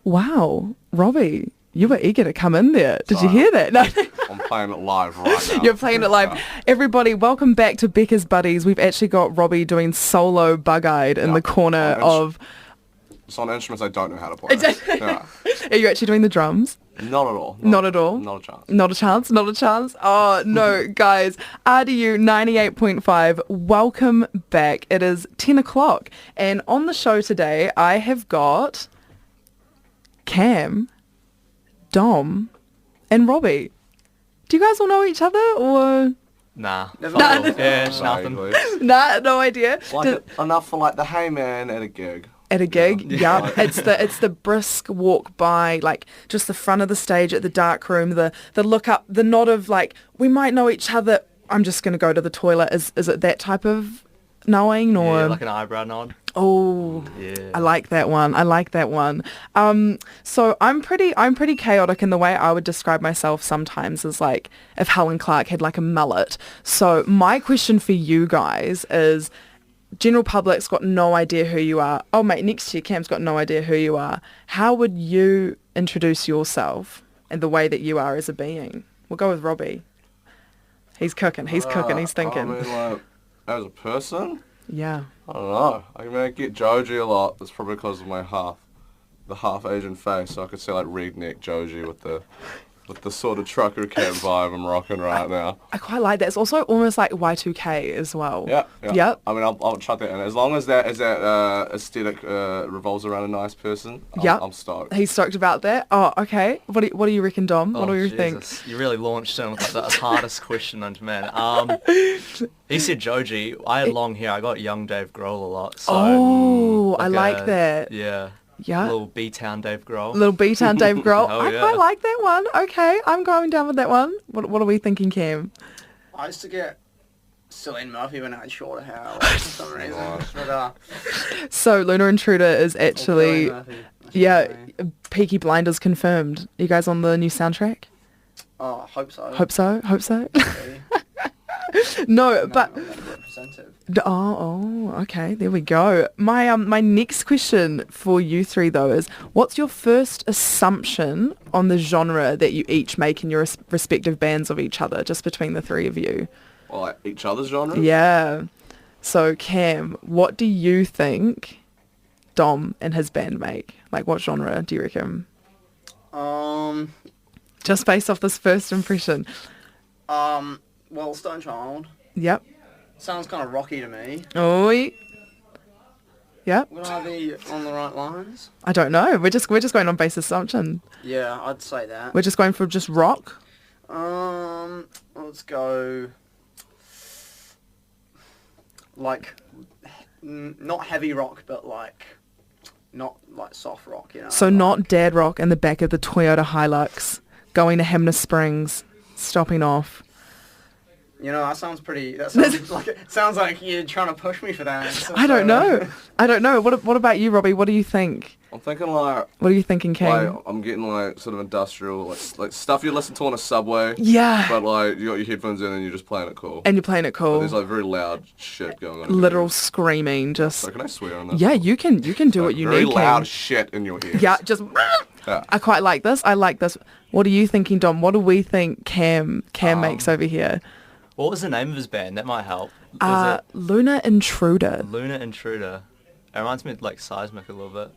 Wow, Robbie, you were eager to come in there. Did you hear that? No. I'm playing it live right now. You're playing it live. Everybody, welcome back to BEKAHS Buddies. We've actually got Robbie doing solo bug-eyed in the corner of... It's on instruments I don't know how to play. Yeah. Are you actually doing the drums? Not at all. Not at all? Not a chance. Not a chance? Not a chance? Oh, no, guys. RDU 98.5, welcome back. It is 10 o'clock. And on the show today, I have got Cam, Dom, and Robbie. Do you guys all know each other, or...? Nah. Yeah, nothing. Nah, no idea. Enough for like the hey man at a gig. At a gig, yeah. It's the brisk walk by, like just the front of the stage at the dark room, the look up, the nod of like, we might know each other, I'm just going to go to the toilet. Is it that type of knowing, or? Yeah, like an eyebrow nod. Oh, yeah. I like that one. So I'm pretty chaotic in the way I would describe myself sometimes as like if Helen Clark had like a mullet. So my question for you guys is, general public's got no idea who you are. Oh, mate, next to you, Cam's got no idea who you are. How would you introduce yourself and the way that you are as a being? We'll go with Robbie. He's cooking, he's thinking. I mean, like, as a person? Yeah. I don't know. I mean, I get Joji a lot. That's probably because of my half Asian face. So I could see like redneck Joji with the sort of trucker cat vibe I'm rocking right now. I quite like that. It's also almost like Y2K as well. Yeah. Yep. I mean, I'll chuck that in. As long as that aesthetic revolves around a nice person, I'm stoked. He's stoked about that. Oh, okay. What do you reckon, Dom? What do you think? You really launched in with like the hardest question known to man. He said Joji. I had long hair. I got young Dave Grohl a lot. So, I like that. Yeah. Yeah. Little B-Town Dave Grohl. I quite like that one. Okay, I'm going down with that one. What are we thinking, Cam? I used to get Cillian Murphy when I had shorter hair for some reason. But, so Lunar Intruder is actually, Peaky Blinders confirmed. You guys on the new soundtrack? Oh, hope so. Hope so. No, but... Representative. Oh, okay. There we go. My next question for you three, though, is what's your first assumption on the genre that you each make in your respective bands of each other, just between the three of you? Well, like each other's genres? Yeah. So, Cam, what do you think Dom and his band make? Like, what genre do you reckon? Just based off this first impression. Well, Stonechild. Yep. Sounds kind of rocky to me. Oh, yep. Would I be on the right lines? I don't know. We're just going on base assumption. Yeah, I'd say that. We're just going for just rock. Let's go. Like, not heavy rock, but like, not like soft rock, you know. So not dad rock in the back of the Toyota Hilux, going to Hamner Springs, stopping off. You know, that sounds like you're trying to push me for that. So, I don't know. What about you, Robbie? What do you think? I'm thinking like... What are you thinking, King? Like, I'm getting like sort of industrial, like stuff you listen to on a subway. Yeah. But like, you got your headphones in and you're just playing it cool. And you're playing it cool. But there's like very loud shit going on. Literal screaming, just... So can I swear on this? Yeah, you can do what you need, Very loud King. shit in your ears. Yeah, just... Yeah. I quite like this. I like this. What are you thinking, Dom? What do we think Cam makes over here? What was the name of his band? That might help. Lunar Intruder. Lunar Intruder. It reminds me of like Seismic a little bit.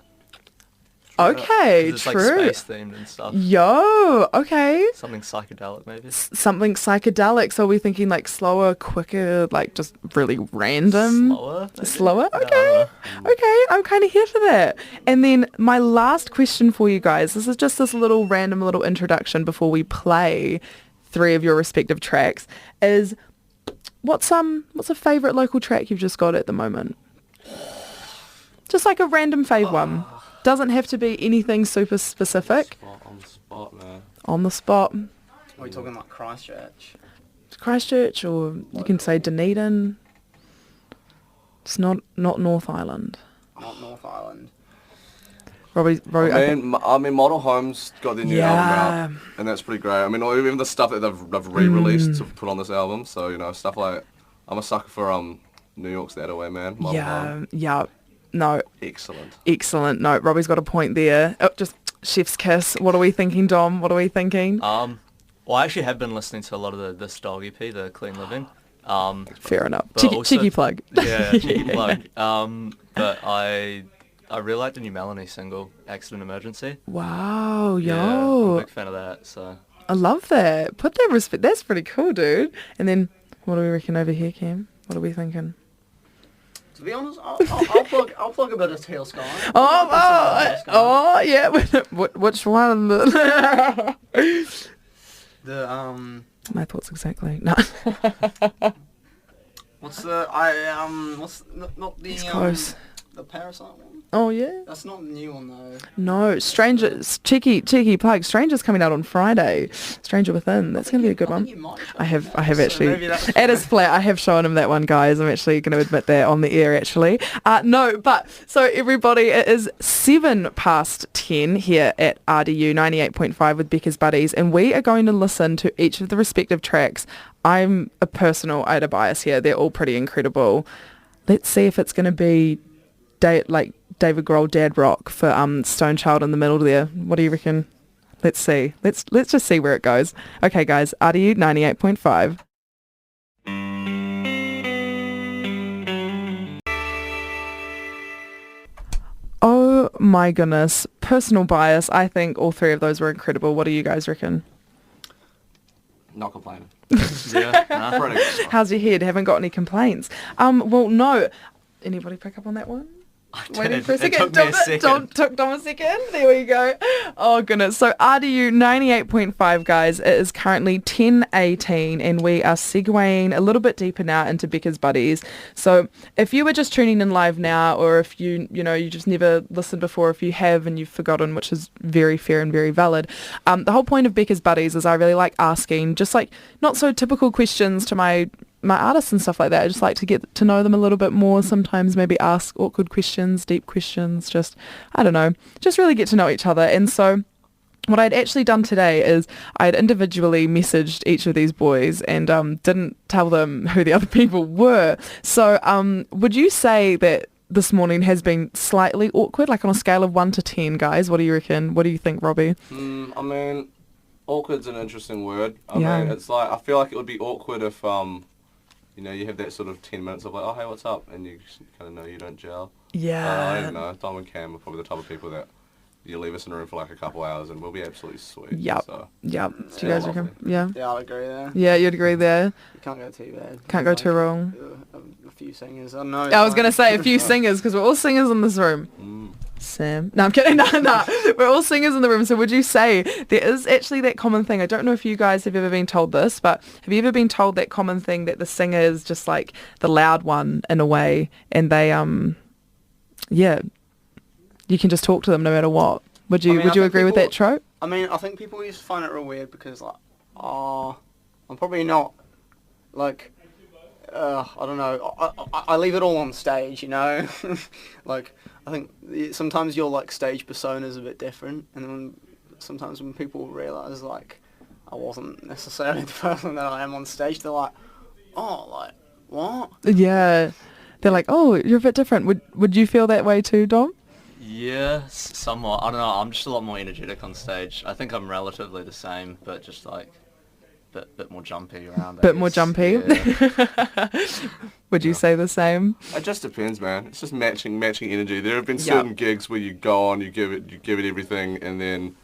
Okay, it's true. Like space themed and stuff. Yo, okay. Something psychedelic maybe. Something psychedelic. So we're thinking like slower, quicker, like just really random. Slower? Maybe? Slower? Okay. Okay, I'm kind of here for that. And then my last question for you guys. This is just this little random little introduction before we play three of your respective tracks. Is what's a favourite local track you've just got at the moment? Just like a random fave one. Doesn't have to be anything super specific. On the spot, man. On the spot. Are we talking like Christchurch? Christchurch, or you can say Dunedin. It's not North Island. Not North Island. Robbie, I mean, Model Home's got their new album out, and that's pretty great. I mean, even the stuff that they've re-released to put on this album. So you know, stuff like I'm a sucker for New York's That Away, man. Model Home. Yeah. No. Excellent. No, Robbie's got a point there. Oh, just Chef's kiss. What are we thinking, Dom? What are we thinking? Well, I actually have been listening to a lot of the This Dog EP, the Clean Living. Fair enough. but Cheeky, also- cheeky plug. Yeah, cheeky plug. But I really like the new Melanie single, Accident Emergency. Wow, Yeah, I'm a yo. big fan of that. So I love that. Put that respect. That's pretty cool, dude. And then, what do we reckon over here, Cam? What are we thinking? To be honest, I'll plug a bit of Tail Sky. Yeah. Which one? My thoughts exactly. No. What's not the It's close. the Parasite one? Oh yeah. That's not the new one though. No, Strangers. Cheeky plug. Strangers coming out on Friday. Stranger Within. That's gonna be a good one. I have actually. maybe that's At his flat, I have shown him that one, guys. I'm actually going to admit that on the air, actually. No, but so everybody, it is 10:07 here at RDU 98.5 with Becca's Buddies, and we are going to listen to each of the respective tracks. I'm a personal Ida bias here. They're all pretty incredible. Let's see if it's going to be David Grohl Dad Rock for Stonechild in the middle there. What do you reckon? Let's see. Let's just see where it goes. Okay, guys, RDU 98.5. Oh my goodness. Personal bias. I think all three of those were incredible. What do you guys reckon? Not complaining. yeah, nah. Pretty good. How's your head? Haven't got any complaints? Well, no. Anybody pick up on that one? Waiting for a second. It took me a second. Took Dom a second. There we go. Oh goodness. So RDU 98.5, guys. It is currently 10:18 and we are segueing a little bit deeper now into Becca's Buddies. So if you were just tuning in live now, or if you just never listened before, if you have and you've forgotten, which is very fair and very valid, the whole point of Becca's Buddies is I really like asking just like not so typical questions to my artists and stuff like that. I just like to get to know them a little bit more, sometimes maybe ask awkward questions, deep questions, just, I don't know, just really get to know each other. And so what I'd actually done today is I'd individually messaged each of these boys and didn't tell them who the other people were. So would you say that this morning has been slightly awkward, like on a scale of 1 to 10, guys? What do you reckon? What do you think, Robbie? I mean, awkward's an interesting word. I Yeah. mean, it's like, I feel like it would be awkward if, you have that sort of 10 minutes of like, oh, hey, what's up? And you kind of know you don't gel. Yeah. I don't know. Dom and Cam are probably the type of people that you leave us in a room for like a couple hours and we'll be absolutely sweet. Yep. So, Yep. Do you Yeah, guys reckon? lovely. Yeah. Yeah, I'd agree there. Yeah, you'd agree there. You can't go too bad. Can't go too wrong. A few singers. I know. I was going to say a few singers because we're all singers in this room. Sam. No, I'm kidding. No. We're all singers in the room. So would you say there is actually that common thing? I don't know if you guys have ever been told this, but have you ever been told that common thing that the singer is just like the loud one in a way and they, you can just talk to them no matter what? Would you agree with that trope? I mean, I think people used to find it real weird because, like, I'm probably not, like, I don't know. I leave it all on stage, you know? Like, I think sometimes your, like, stage persona is a bit different. And then sometimes when people realise, like, I wasn't necessarily the person that I am on stage, they're like, oh, like, what? Yeah. They're like, oh, you're a bit different. Would you feel that way too, Dom? Yeah, somewhat. I don't know. I'm just a lot more energetic on stage. I think I'm relatively the same, but just like bit more jumpy around. Bit more jumpy. Yeah. Would you say the same? it just depends, man. It's just matching energy. There have been certain gigs where you go on, you give it everything, and then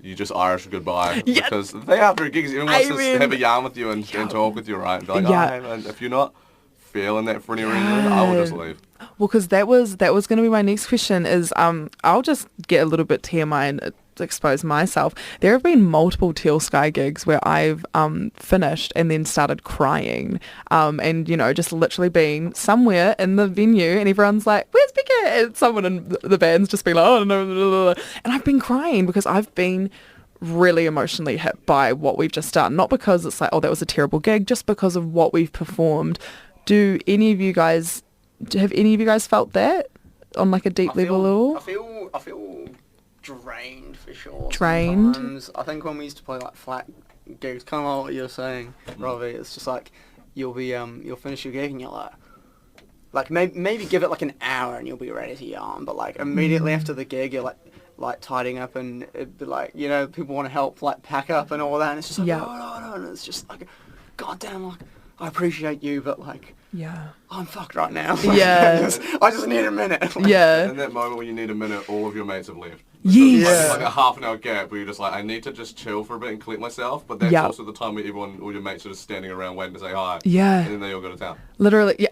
you just Irish goodbye because they are very gigs. Everyone wants to have a yarn with you and talk with you, right? And be like, oh, hey, man, if you're not feeling that for any reason, I will just leave. Well, because that was going to be my next question. Is I'll just get a little bit TMI and expose myself. There have been multiple Teal Sky gigs where I've finished and then started crying, and just literally being somewhere in the venue and everyone's like, "Where's Becca?" And someone in the band's just been like, "Oh no," and I've been crying because I've been really emotionally hit by what we've just done. Not because it's like, oh, that was a terrible gig, just because of what we've performed. Have any of you guys felt that on like a deep level at all? I feel drained for sure. Drained? Sometimes. I think when we used to play like flat gigs, kind of like what you're saying, Robbie, it's just like you'll finish your gig and you're like maybe give it like an hour and you'll be ready to yarn, but like immediately after the gig you're like like tidying up and it'd be like, you know, people want to help like pack up and all that, and it's just like, Yeah. no, and it's just like, goddamn, like, I appreciate you, but like, Yeah. I'm fucked right now. Yeah. I just need a minute. Yeah. In that moment when you need a minute, all of your mates have left. Yes. Like a half an hour gap where you're just like, I need to just chill for a bit and collect myself, but that's Yep. also the time where all your mates are just standing around waiting to say hi. Yeah. And then they all go to town. Literally, yeah.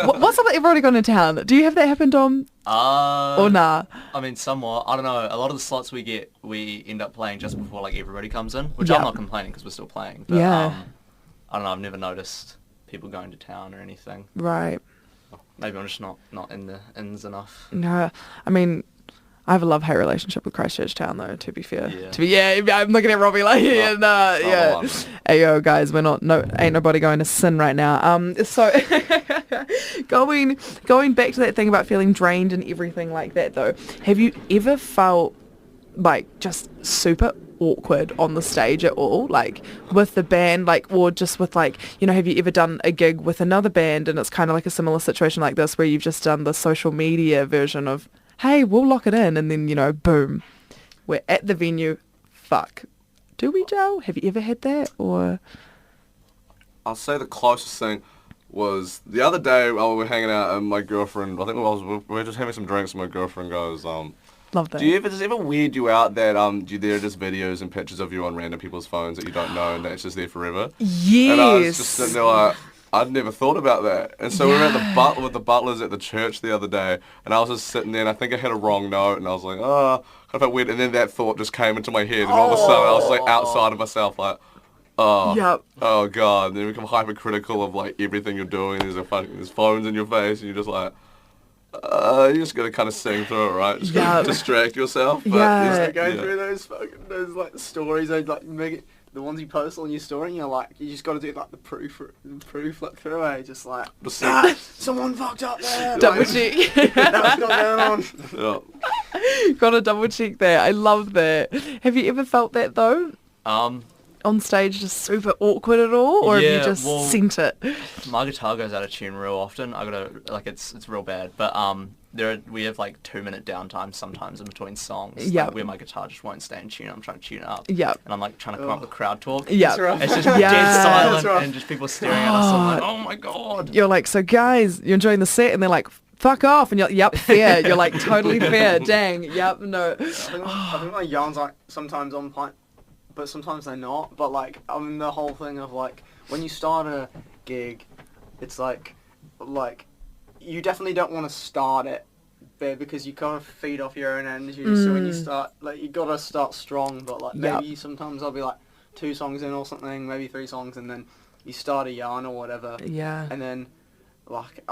What's up with everybody going to town? Do you have that happen, Dom? Or nah? I mean, somewhat. I don't know. A lot of the slots we get, we end up playing just before like everybody comes in, which Yep. I'm not complaining because we're still playing. But, Yeah. I don't know. I've never noticed people going to town or anything. Right. Maybe I'm just not in the ins enough. No, I mean, I have a love-hate relationship with Christchurch Town, though. To be fair, Yeah. I'm looking at Robbie like, yeah, Oh, Hey, yo, guys, ain't nobody going to sin right now. So going back to that thing about feeling drained and everything like that, though, have you ever felt like just super awkward on the stage at all, like with the band, like, or just with like, you know, have you ever done a gig with another band and it's kind of like a similar situation like this where you've just done the social media version of, hey, we'll lock it in, and then, you know, boom, we're at the venue, fuck, do we gel? Have you ever had that? Or I'll say the closest thing was the other day while we were hanging out and my girlfriend, I think we were just having some drinks and my girlfriend goes, love that. does it ever weird you out that there are just videos and pictures of you on random people's phones that you don't know and that's just there forever? Yes. And I was just sitting there like, I'd never thought about that. And so we were at with the butlers at the church the other day, and I was just sitting there, and I think I hit a wrong note, and I was like, oh, I felt weird. And then that thought just came into my head, and all of a sudden I was like outside of myself, like, oh god. And then you become hypercritical of like everything you're doing. There's phones in your face, and you're just like, you just gotta kind of sing through it, right? Just gotta distract yourself. But Yeah. Going through those like stories, those like the ones you post on your story, and you're like, you just got to do like the proof look through, just like, someone fucked up there. Double check. That's not going on. Yeah. Gotta double check that. I love that. Have you ever felt that though? On stage, just super awkward at all, or have you just sent it? My guitar goes out of tune real often. I gotta like it's real bad. But we have like 2-minute downtime sometimes in between songs. Yeah. Like, where my guitar just won't stay in tune. I'm trying to tune it up. Yeah. And I'm like trying to come up with crowd talk. Yeah. It's just dead silent and just people staring at us. I'm like, oh my god. You're like, so guys, you're enjoying the set, and they're like, fuck off, and you're like, yep, fair. You're like, totally fair. Dang, yep, no. I think my yarns like sometimes on point, but sometimes they're not. But like, I mean, the whole thing of like, when you start a gig, it's like you definitely don't want to start it there because you kind of feed off your own energy. So when you start, like, you gotta start strong. But like, maybe sometimes I'll be like 2 songs in or something, maybe 3 songs, and then you start a yarn or whatever. Yeah. And then like,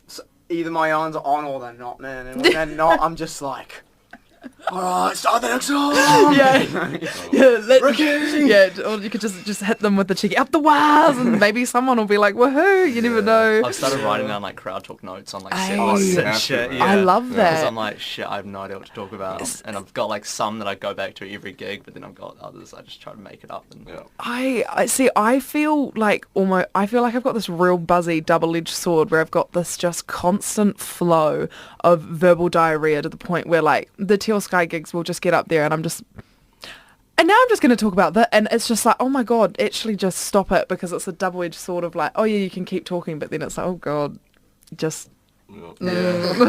so either my yarns are on or they're not, man. And when they're not, I'm just like, alright, start the next song! Or you could just hit them with the cheeky up the wires, and maybe someone will be like, woohoo, you never know. I've started writing down like crowd talk notes on like set lists and shit. Yeah. I love that. Because I'm like, shit, I have no idea what to talk about. And I've got like some that I go back to every gig, but then I've got others I just try to make it up. And I see, I feel like I've got this real buzzy double-edged sword where I've got this just constant flow of verbal diarrhea to the point where like the Teal Sky gigs will just get up there and now I'm just going to talk about that, and it's just like, oh my god, actually just stop it, because it's a double-edged sword of like, oh yeah, you can keep talking, but then it's like, oh god, just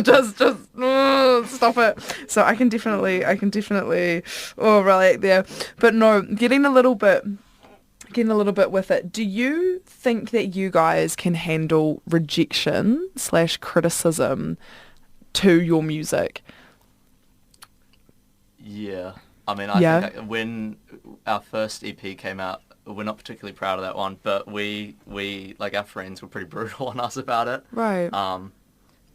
just stop it. So I can definitely relate there. But no, getting a little bit with it, do you think that you guys can handle rejection / criticism to your music? Yeah. I mean, I think when our first EP came out, we're not particularly proud of that one, but we like, our friends were pretty brutal on us about it. Right.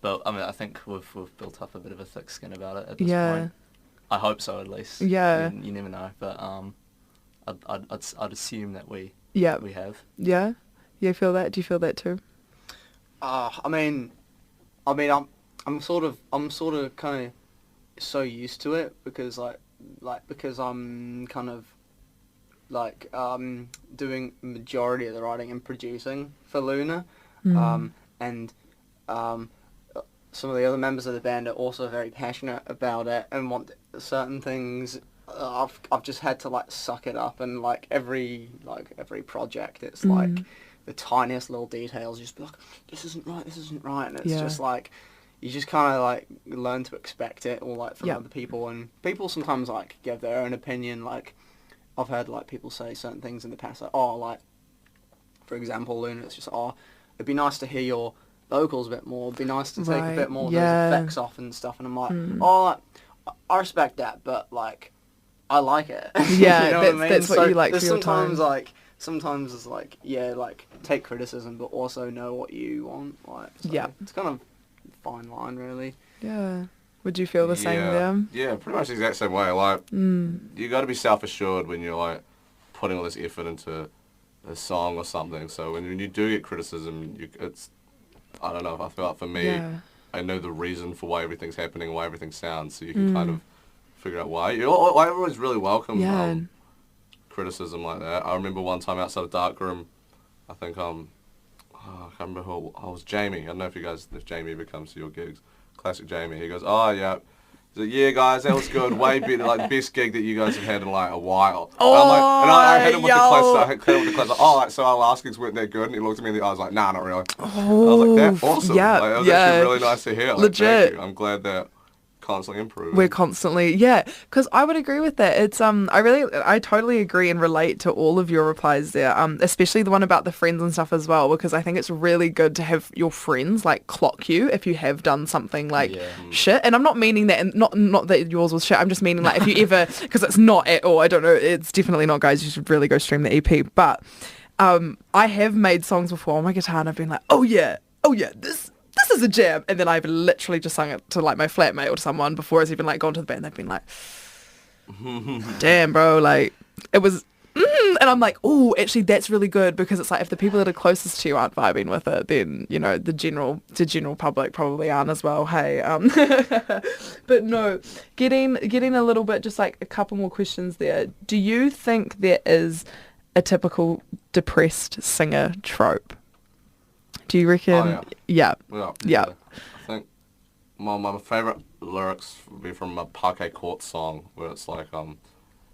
But I mean, I think we've built up a bit of a thick skin about it at this point. I hope so, at least. Yeah. You never know, but I'd assume that we have. Yeah. You feel that? Do you feel that too? I mean, I'm sort of kind of so used to it because because I'm kind of like doing majority of the writing and producing for Lunar, and some of the other members of the band are also very passionate about it and want certain things. I've just had to like suck it up, and like every project, it's like the tiniest little details. Just be like, this isn't right, and it's just like you just kind of like learn to expect it, or like from other people, and people sometimes like give their own opinion. Like I've heard like people say certain things in the past, like like for example, Lunar, it's just it'd be nice to hear your vocals a bit more. It'd be nice to take a bit more of those effects off and stuff. And I'm like, like, I respect that, but like, I like it. Yeah, you know what I mean? That's what you like for your time. Sometimes it's like, like take criticism, but also know what you want. Like, so it's kind of a fine line, really. Yeah. Would you feel the same there? Yeah, pretty much the exact same way. Like, you got to be self-assured when you're like putting all this effort into a song or something. So when you do get criticism, it's, I don't know, I feel like for me, I know the reason for why everything's happening, why everything sounds, so you can kind of figure out why. I always really welcome criticism like that. I remember one time outside a darkroom, I think, I can't remember who, I was Jamie. I don't know if Jamie ever comes to your gigs. Classic Jamie. He goes, yeah. He's like, yeah, guys, that was good. Way better, like, best gig that you guys have had in, like, a while. And I hit him with the class. Like, so our last gigs weren't that good. And he looked at me and I was like, nah, not really. I was like, that's awesome. Yeah, like, it was actually really nice to hear. Like, legit. Thank you. I'm glad that constantly improving. We're constantly, because I would agree with that. It's I totally agree and relate to all of your replies there, especially the one about the friends and stuff as well, because I think it's really good to have your friends like clock you if you have done something like shit. And I'm not meaning that, and not that yours was shit, I'm just meaning like if you ever, because it's not at all, I don't know, it's definitely not, guys, you should really go stream the EP, but I have made songs before on my guitar and I've been like, oh yeah, this is a jam, and then I've literally just sung it to like my flatmate or to someone before it's even like gone to the band. They've been like, damn bro, like it was and I'm like, oh, actually that's really good, because it's like if the people that are closest to you aren't vibing with it, then you know the general public probably aren't as well. Hey, but no, getting a little bit, just like a couple more questions there. Do you think there is a typical depressed singer trope? Do you reckon? Yeah. I think my favourite lyrics would be from a Parquet Court song where it's like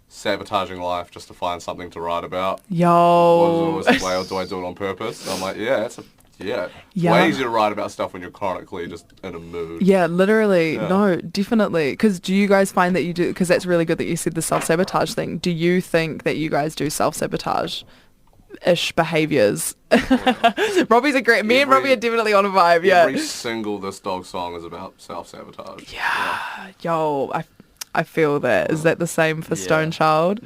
sabotaging life just to find something to write about. Yo. Was this way, or do I do it on purpose? And I'm like, way easier to write about stuff when you're chronically just in a mood. Yeah, literally. Yeah. No, definitely. Because do you guys find that you do, because that's really good that you said the self-sabotage thing. Do you think that you guys do self-sabotage ish behaviours? Robbie's a great, me and Robbie are definitely on a vibe. Every single This Dog song is about self-sabotage. Yo, I feel that. Is that the same for Stonechild?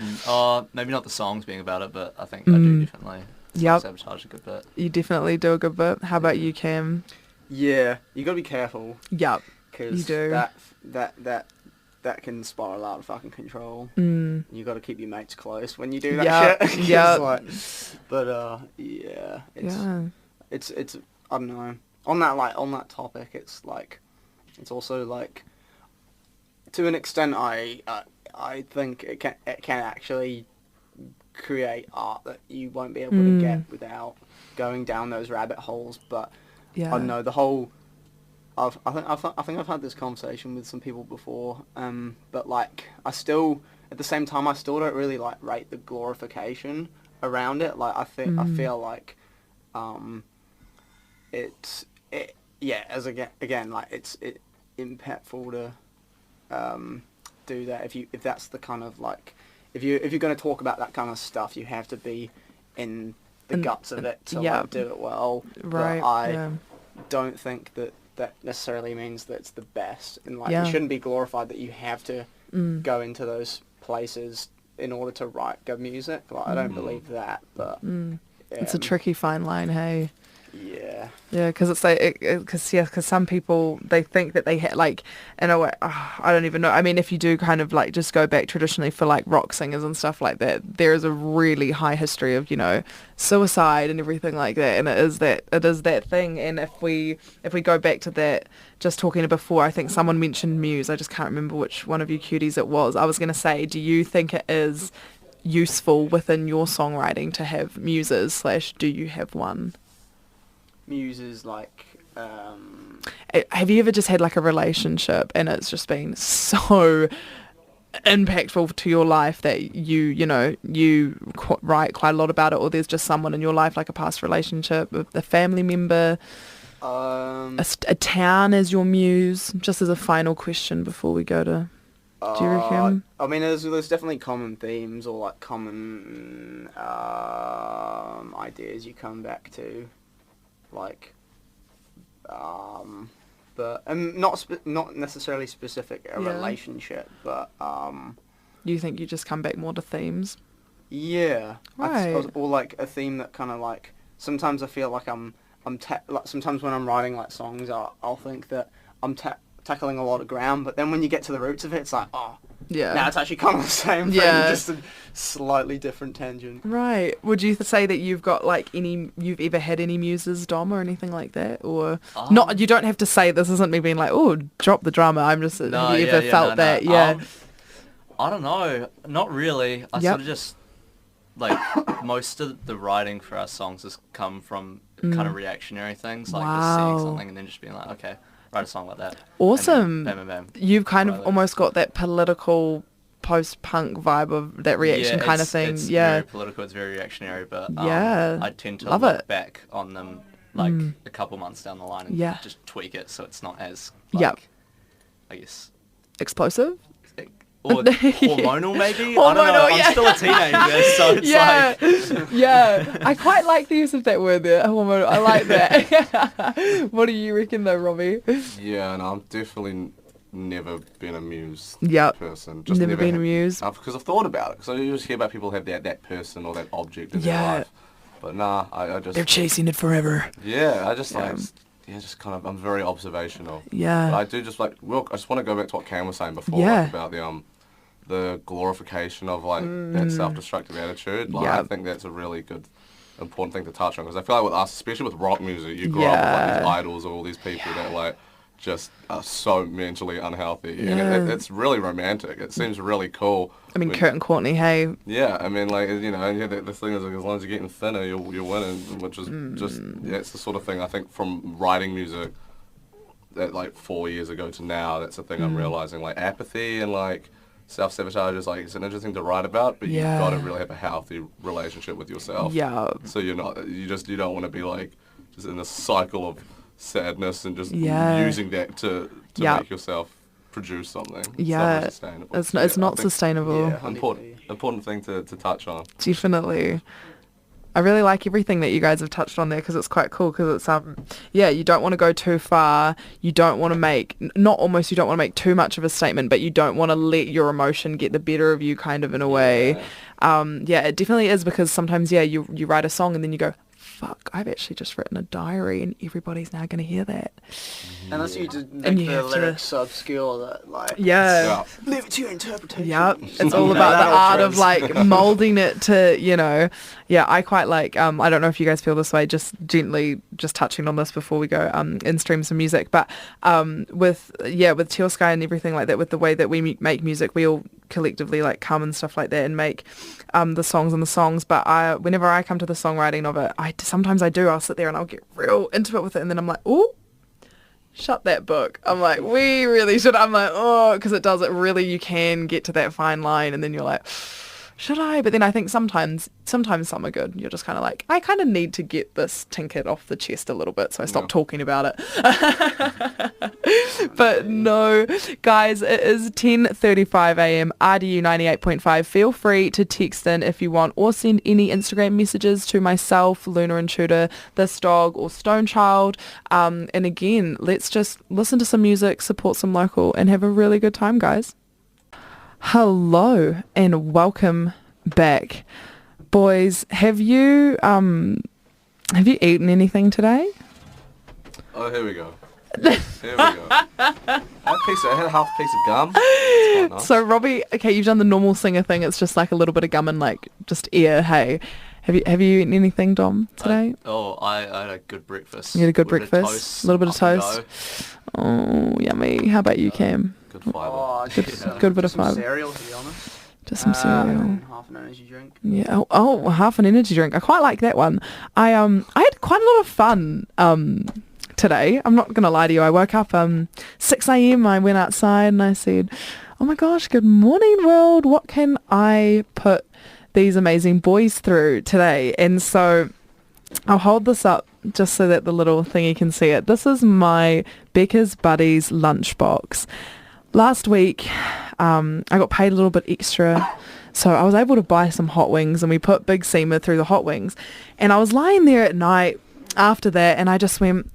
Maybe not the songs being about it, but I think I do definitely self-sabotage a good bit. You definitely do a good bit. How about you, Cam? Yeah, you gotta be careful. Yep, you do. That can spiral out of fucking control. You got to keep your mates close when you do that shit. Yeah. It's I don't know. On that topic, it's like, it's also like, to an extent, I think it can actually create art that you won't be able to get without going down those rabbit holes. But I don't know, the whole. I think I've had this conversation with some people before, but like I still, at the same time, I still don't really like rate the glorification around it. Like I feel like, it's impactful to do that. If that's the kind of like, if you're going to talk about that kind of stuff, you have to be in the guts of it to like, do it well. Right. But I don't think that necessarily means that it's the best, and like it shouldn't be glorified that you have to go into those places in order to write good music. Like I don't believe that, but it's a tricky fine line, hey. Yeah, because it's like, because some people, they think that they like, in a way, I don't even know. I mean, if you do kind of like just go back traditionally for like rock singers and stuff like that, there is a really high history of, you know, suicide and everything like that, and it is that thing. And if we go back to that, just talking before, I think someone mentioned Muse. I just can't remember which one of you cuties it was. I was going to say, do you think it is useful within your songwriting to have muses / do you have one? Muses, like Have you ever just had like a relationship and it's just been so impactful to your life that you write quite a lot about it, or there's just someone in your life, like a past relationship, a family member, a town as your muse? Just as a final question before we go to, do you reckon? I mean, there's definitely common themes or like common ideas you come back to, like, but not necessarily specific relationship, but you think you just come back more to themes? Yeah, right. Or like a theme that kind of like, sometimes I feel like like sometimes when I'm writing like songs, I'll think that I'm tackling a lot of ground, but then when you get to the roots of it, it's like, now it's actually kind of the same thing, just a slightly different tangent. Right. Would you say that you've got like you've ever had any muses, Dom, or anything like that? Or not, you don't have to say, this isn't me being like, oh, drop the drama. I'm just, have you ever felt that? Yeah. I don't know. Not really. I sort of just, like, most of the writing for our songs has come from kind of reactionary things, like just seeing something and then just being like, okay, write a song like that. Awesome. Bam, bam, bam. You've kind of almost got that political post-punk vibe of that reaction kind of thing. It's very political, it's very reactionary, but I tend to look back on them like a couple months down the line and just tweak it so it's not as, like, I guess... explosive? Or hormonal, maybe? I don't know. I'm still a teenager, so it's like... Yeah. I quite like the use of that word there, hormonal. I like that. What do you reckon, though, Robbie? Yeah, no, I'm definitely never been a muse person. Just never been a muse? Because I've thought about it. Because I usually hear about people who have that person or that object in their life. But nah, I just... they're chasing it forever. Yeah, I just like... Yeah, just kind of... I'm very observational. Yeah. But I do just like... Well, I just want to go back to what Cam was saying before, like, about the glorification of like that self-destructive attitude. Like, I think that's a really good, important thing to touch on, because I feel like with us, especially with rock music, you grow up with like these idols or all these people that like just are so mentally unhealthy, and it's really romantic. It seems really cool. I mean, Kurt and Courtney, hey. Yeah, I mean, like, you know, and the thing is, like, as long as you're getting thinner, you're winning, which is just, it's the sort of thing I think from writing music that like 4 years ago to now, that's the thing I'm realizing, like apathy and like self-sabotage is like, it's an interesting to write about, but you've got to really have a healthy relationship with yourself. Yeah. So you don't want to be like just in a cycle of sadness and just using that to make yourself produce something. Yeah. It's not sustainable. Yeah, important thing to touch on. Definitely. I really like everything that you guys have touched on there, because it's quite cool, because it's you don't want to go too far, you don't want to make you don't want to make too much of a statement, but you don't want to let your emotion get the better of you, kind of, in a way. It definitely is, because sometimes you write a song and then you go, fuck, I've actually just written a diary and everybody's now going to hear that. Unless you just make the lyrics so obscure that, like, leave it to your interpretation. Yep, it's all about the art of, like, moulding it to, you know. Yeah, I quite like, I don't know if you guys feel this way, just gently just touching on this before we go in stream some music, but with Teal Sky and everything like that, with the way that we make music, we all collectively like come and stuff like that and make the songs, but whenever I come to the songwriting of it, I'll sit there and I'll get real intimate with it, and then I'm like, ooh, shut that book. I'm like, we really should. I'm like, oh, because you can get to that fine line, and then you're like, should I? But then I think sometimes some are good. You're just kind of like, I kind of need to get this tinkered off the chest a little bit, so I stop talking about it. But no, guys, it is 10:35 a.m. RDU 98.5. Feel free to text in if you want, or send any Instagram messages to myself, Lunar Intruder, This Dog, or Stonechild. And again, let's just listen to some music, support some local, and have a really good time, guys. Hello and welcome back, boys. Have you eaten anything today? Oh, here we go. I had half a piece of gum. It's quite nice. So Robbie, okay, you've done the normal singer thing. It's just like a little bit of gum and like just air. Hey, have you eaten anything, Dom, today? I had a good breakfast. You had a good breakfast. A little bit of toast. Oh, yummy. How about you, Cam? Good fibre. Good bit of fibre. Some cereal, to be honest. Just some cereal. And half an energy drink. Yeah. Oh, half an energy drink. I quite like that one. I had quite a lot of fun today. I'm not going to lie to you. I woke up 6 a.m. I went outside and I said, oh my gosh, good morning world. What can I put these amazing boys through today? And so I'll hold this up just so that the little thingy can see it. This is my BEKAHS Buddies lunchbox. Last week, I got paid a little bit extra, so I was able to buy some hot wings, and we put Big Seema through the hot wings. And I was lying there at night after that, and I just went,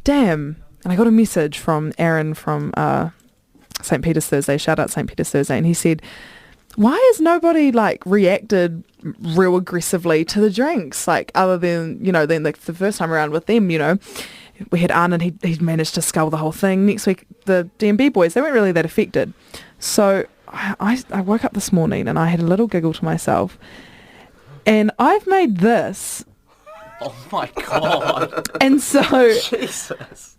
damn. And I got a message from Aaron from St. Peter's Thursday, shout out St. Peter's Thursday, and he said, why has nobody like reacted real aggressively to the drinks, like other than, you know, then the first time around with them, you know, we had Arn and he managed to scull the whole thing. Next week, the D&B boys, they weren't really that affected. So I woke up this morning and I had a little giggle to myself, and I've made this. Oh my God. And so Jesus.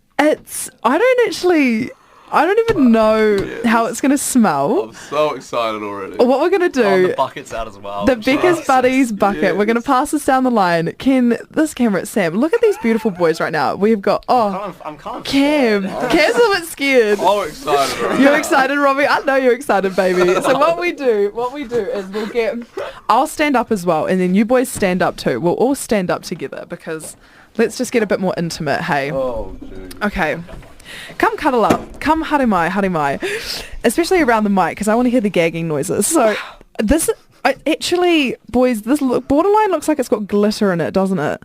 I don't even know how it's going to smell. I'm so excited already. What we're going to do... the bucket's out as well. The BEKAHS Buddies bucket. Yes. We're going to pass this down the line. Ken, this camera, Sam, look at these beautiful boys right now. We've got... Oh, I'm kind of Cam. Cam's a little bit scared. I'm excited already. You're excited, Robbie? I know you're excited, baby. So what we do is we'll get... I'll stand up as well, and then you boys stand up too. We'll all stand up together because let's just get a bit more intimate, hey? Oh, geez. Okay. Come cuddle up. Come harimai. Especially around the mic because I want to hear the gagging noises. So this... actually, boys, this borderline looks like it's got glitter in it, doesn't it?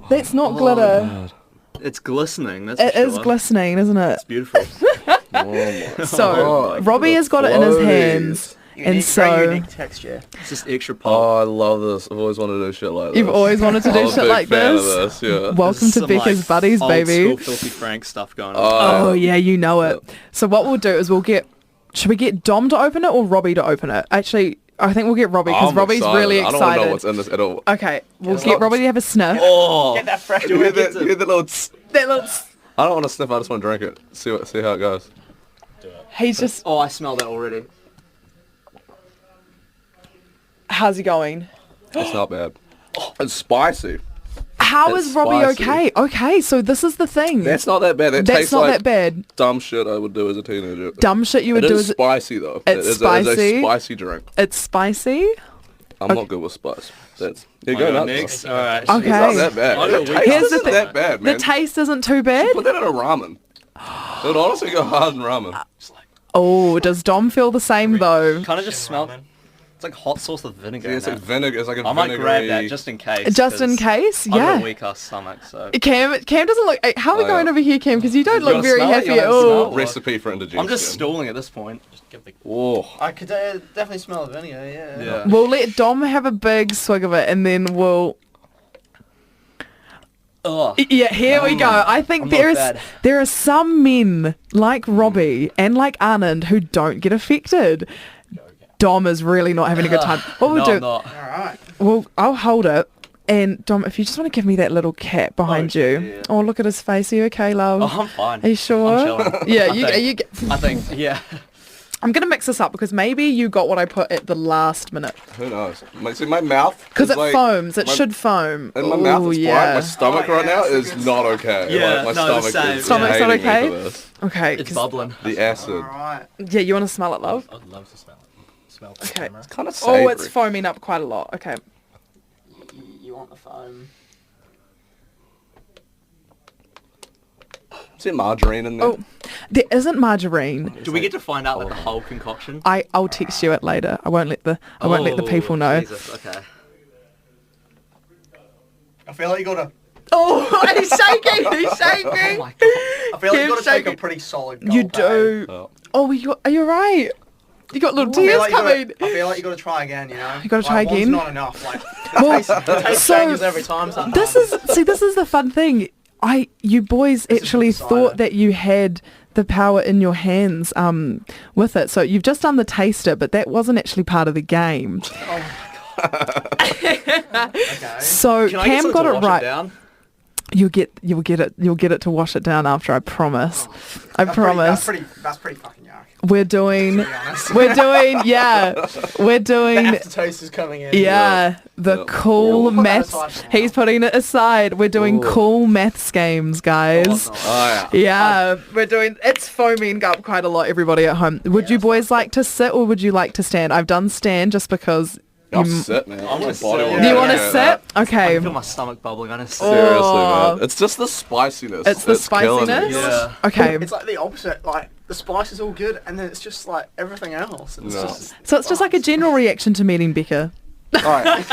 That's not glitter. God. It's glistening. That's It for is sure. glistening, isn't it? It's beautiful. Oh my So God. Robbie has got it in his hands, and so unique texture. It's just extra pop. Oh, I love this. I've always wanted to do shit like this. you've always wanted to I'm do a shit big like fan this. of this, yeah. Welcome This to is some, BEKAHS Buddies, old baby. school Filthy Frank stuff going on. Oh yeah, you know it. So what we'll do is should we get Dom to open it or Robbie to open it? Actually, I think we'll get Robbie because I'm Robbie's excited. really I excited. don't know what's in this at all. Okay, we'll get Robbie to have a sniff. Oh, Get that fresh. You hear that little That looks... I don't want to sniff, I just want to drink it. See how it goes. He's just... oh, I smell that already. How's he going? It's not bad. It's spicy. How It's is Robbie spicy. okay? Okay, so this is the thing. That's not that bad. That That's tastes not like that bad. dumb shit I would do as a teenager. Dumb shit you would It do is as... spicy though. It's It is spicy. a spicy drink. It's spicy. I'm not good with spice. That's here you go nuts. Next. All right. Okay. It's not that bad. I The got taste weak- Here's the isn't thing. that bad, man. The taste isn't too bad. Put that in a ramen. It would honestly go hard in ramen. Oh, does Dom feel the same though? Kind of just smell. It's like hot sauce with vinegar. Yeah, it's in like it. vinegar. It's like a I might grab that vinegary- just in case. Just in 'cause case, I've got yeah. a weak ass stomach, so. Cam doesn't look... How are we Oh, going yeah. over here, Cam? Because you don't You look wanna very smell it? happy You at wanna all. smell Recipe for indigestion. I'm just stalling at this point. Just give the. Oh. I could definitely smell the vinegar. Yeah. Yeah. We'll let Dom have a big swig of it and then we'll... Oh. Yeah, here we go. I think I'm not bad. there are some men like Robbie and like Anand who don't get affected. Dom is really not having a good time. What we'll No, do... I'm not. All right. Well, I'll hold it. And Dom, if you just want to give me that little cat behind Oh, you. yeah. Oh, look at his face. Are you okay, love? Oh, I'm fine. Are you sure? I'm chilling. Yeah, I think, yeah. I'm going to mix this up because maybe you got what I put at the last minute. Who knows? See, my mouth. Because is it like- foams. It my- should foam. And my mouth Ooh, is yeah. fine. My stomach Oh, right yeah, now that's is good not stuff. okay. Yeah, my no, stomach same. is Stomach's not hating me okay? for this. Okay. It's 'cause- bubbling. The acid. All right. Yeah, you want to smell it, love? I'd love to smell it. Smell the Okay. camera. Kind of savory. Oh, it's foaming up quite a lot. Okay. You want the foam? Is there margarine in there? Oh, there isn't margarine. Do we get to find out like the whole concoction? I'll text you it later. I won't let the people know. Jesus, okay. I feel like you gotta. Oh, he's shaking. He's shaking. Oh my god. I feel like you Keep gotta take shaking. a pretty solid. You gulp, do. Oh. Oh, are you right? You got little I feel tears like you coming. gotta- I feel like you gotta try again. You know. You gotta try Like, one's again? not enough. Like Well, the taste so changes every time. Sometimes. this is the fun thing. You boys actually is the thought cider. that you had the power in your hands with it. So you've just done the taster, but that wasn't actually part of the game. Okay. So Can I get Cam something got to it wash right. down? You'll get it to wash it down after. I promise. I promise. That's pretty fucking yuck. we're doing, To be honest. we're doing, The aftertaste is coming in. the cool We'll put that maths. aside for now. He's putting it aside. We're doing cool maths games, guys. Oh, yeah. Yeah, we're doing, it's foaming up quite a lot, everybody at home. Would you boys like to sit or would you like to stand? I've done stand just because. I'll sit, man. I wanna My sit. body Yeah. wants You want to get sit? that. I Okay. can feel my stomach bubbling. I just Seriously, Oh. man. It's just the spiciness. It's the killing me. spiciness? Yeah. Okay. It's like the opposite. Like the spice is all good, and then it's just like everything else. It's No. just So it's just like a general reaction to meeting Becca. Alright.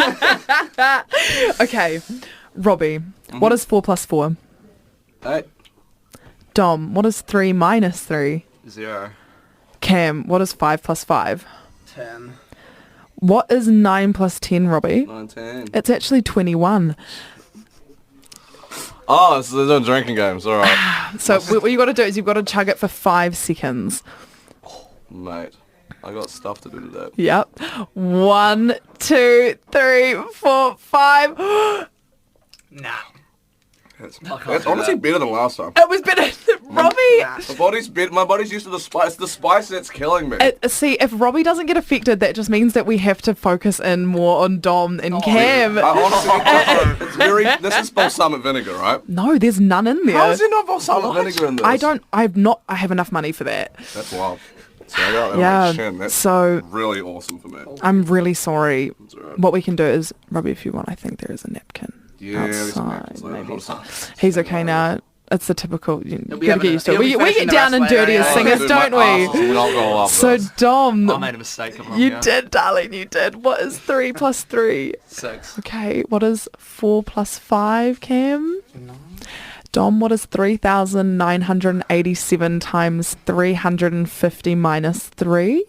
Okay. Robbie, what is 4 plus 4? Hey. Dom, what is 3 minus 3? 0. Cam, what is 5 plus 5? 10. What is 9 plus 10, Robbie? 19. It's actually 21. Oh, so they're doing drinking games. Alright. So what you got to do is you've got to chug it for 5 seconds. Mate. I got stuff to do today. Yep. 1, 2, 3, 4, 5. Nah. It's, can't it's do honestly that. better than last time. It was better. Robbie. Nah. My body's used to the spice. It's the spice that's killing me. See, if Robbie doesn't get affected, that just means that we have to focus in more on Dom and Cam. I honestly, it's very. This is balsamic vinegar, right? No, there's none in there. How is there not balsamic vinegar in this? I have enough money for that. That's wild. So I got that on Yeah, my chin. That's so- really awesome for me. I'm really sorry. alright. What we can do is, Robbie, if you want, I think there is a napkin Yeah, there's some outside. napkins later. Maybe. Hold on. He's okay now. It's the typical. You He'll be gotta get having used to it. he'll be We finishing get the down and rest later, dirty as yeah. singers, Dude, don't my we? ass is not gonna love So this. Dom, I made a mistake. I'm wrong, you yeah. did, darling. You did. What is 3 plus 3? 6. Okay. What is 4 plus 5, Cam? Dom, what is 3,987 times 350 minus 3?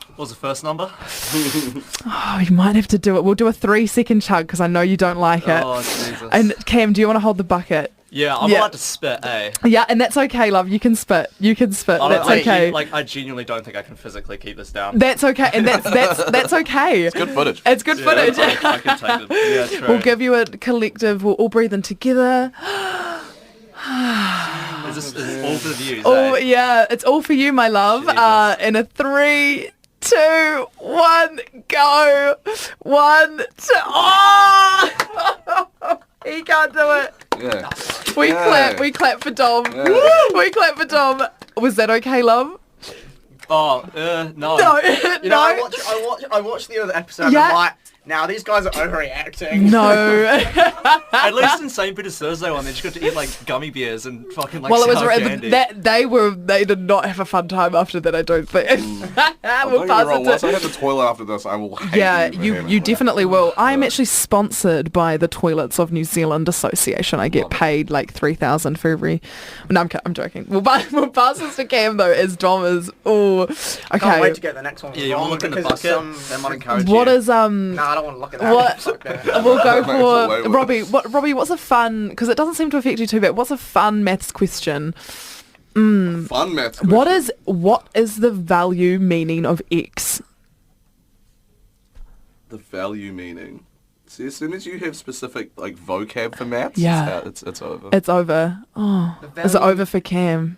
What was the first number? Oh, you might have to do it. We'll do a 3-second chug because I know you don't like it. Oh, Jesus. And Cam, do you want to hold the bucket? Yeah, I'm Yeah. allowed to spit, eh? Yeah, and that's okay, love. You can spit. You can spit. I That's don't- okay. I genuinely don't think I can physically keep this down. That's okay, and that's okay. Good footage. It's good footage. I can take it. Yeah, true. We'll give you a collective. We'll all breathe in together. Is this all for the views, Oh eh? yeah, it's all for you, my love. Jesus. In a 3, 2, 1, go. 1, 2. Oh! He can't do it. Yeah. We Yeah. clap. We clap for Dom. Yeah. We clap for Dom. Was that okay, love? Oh, no. No, You know, I watched the other episode. And Yeah. I'm like, now these guys are overreacting. No. At least in St. Peter's Thursday one, they just got to eat like gummy bears and fucking like Well, it was sour candy. they did not have a fun time after that. I don't think. Don't We'll get me pass wrong, it once to- I hit the toilet after this, I will hate Yeah, you. you vehemently. definitely will. I am actually sponsored by the Toilets of New Zealand Association. I get Love it. paid like 3,000 for every. No, I'm joking. We'll pass this to Cam though, as Dom is. Oh, I can't wait okay. to get the next one Yeah, you wrong want to look in the because it's bucket? They might encourage What you. is Nah, I don't want to look at that. What? It's like that. We'll go Makes it way for worse. Robbie. What's a fun? Because it doesn't seem to affect you too bad. What's a fun maths question? Fun maths. What question. is the value meaning of x? The value meaning? See, as soon as you have specific like vocab for maths, Yeah. it's over. It's over. Oh, The is it value- over for Cam?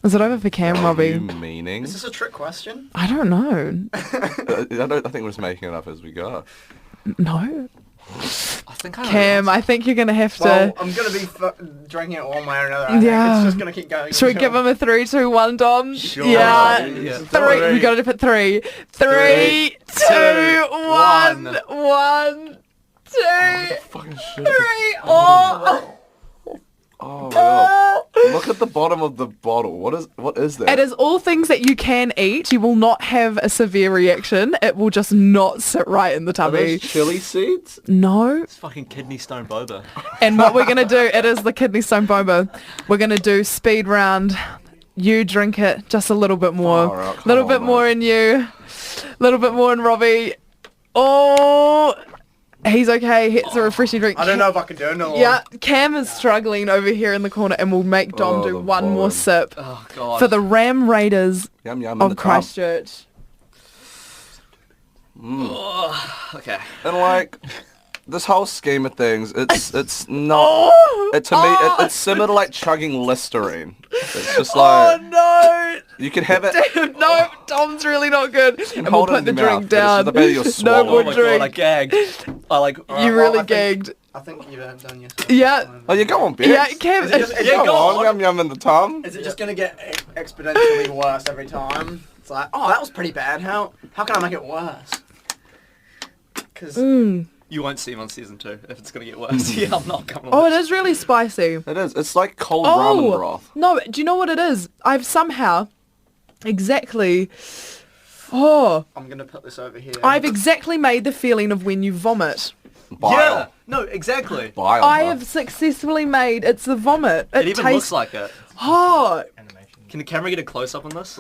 Is it over for Cam, Value Robbie? meaning? Is this a trick question? I don't know. I think we're just making it up as we go. No. I think I Cam, I think you're going to have to... Well, I'm gonna be drinking it one way or another. I think. Yeah. It's just gonna keep going. Should we give him a 3, 2, 1, Dom? Sure. Yeah. Yeah. 3. We got to put 3. 3, 2, 1. 1, 2, Fucking 3. shit. Oh! Oh my god. Look at the bottom of the bottle. What is that? It is all things that you can eat. You will not have a severe reaction. It will just not sit right in the Are tummy. those chili seeds? No. It's fucking kidney stone boba. And what we're going to do, it is the kidney stone boba. We're going to do speed round. You drink it just a little bit more. Far out, A little come bit on, more mate. in you. A little bit more in Robbie. Oh, he's okay. It's a refreshing drink. I don't know if I can do another one. Yeah, Cam is struggling over here in the corner and we'll make Dom Oh, do the one more volume. sip Oh god. for the Ram Raiders Yum yum in the of tub. Christchurch. Okay. And like, this whole scheme of things, it's not. It's similar to like chugging Listerine. It's just like. Oh no! You can have it. Damn, no, Tom's really not good. And we'll hold it put in the your drink mouth, but it's down. just the bit you'll No swallow. more Oh my drink. god, I gagged. You really gagged. I think you've done yourself. Yeah. Oh, you go on, Bex. Yeah, Cam. Go on, yum yum in the tongue. Is it just gonna get exponentially worse every time? It's like, oh, that was pretty bad. How can I make it worse? Because You won't see him on season 2 if it's gonna get worse. Yeah, I'm not coming on. Oh, it is really spicy. It is. It's like cold ramen broth. No, do you know what it is? I've somehow exactly... Oh, I'm gonna put this over here. I've exactly made the feeling of when you vomit. Bile. Yeah. No, exactly. Bile. I have successfully made... It's the vomit. It even looks like it. Oh, Can the camera get a close up on this?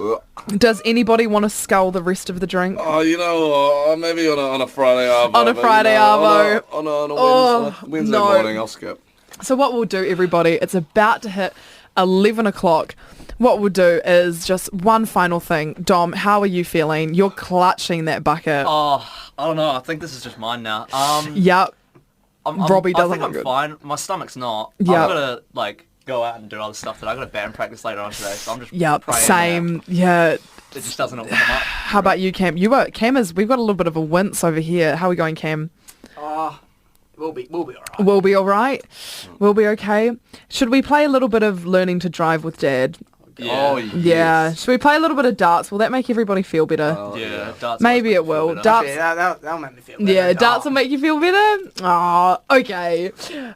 does anybody want to scull the rest of the drink? Oh, you know, maybe on a Friday arvo. On a Friday arvo. On a Oh, Wednesday no. morning, I'll skip. So what we'll do, everybody, it's about to hit 11 o'clock. What we'll do is just one final thing. Dom, how are you feeling? You're clutching that bucket. Oh, I don't know. I think this is just mine now. Yep. Robbie doesn't I think look I'm good. fine. My stomach's not. Yeah. I'm gonna like go out and do other stuff that I got to band practice later on today. So I'm just Yep. praying Same. Yeah. that it just doesn't all come up. How about you, Cam? We've got a little bit of a wince over here. How are we going, Cam? We'll be alright. We'll be all right. We'll be okay. Should we play a little bit of Learning to Drive with Dad? Oh, Yeah. yes. Should we play a little bit of darts? Will that make everybody feel better? Yeah. Darts Maybe always it make me feel will. better. Darts. Yeah, that'll make me feel better. Yeah, darts will make you feel better? Oh, okay.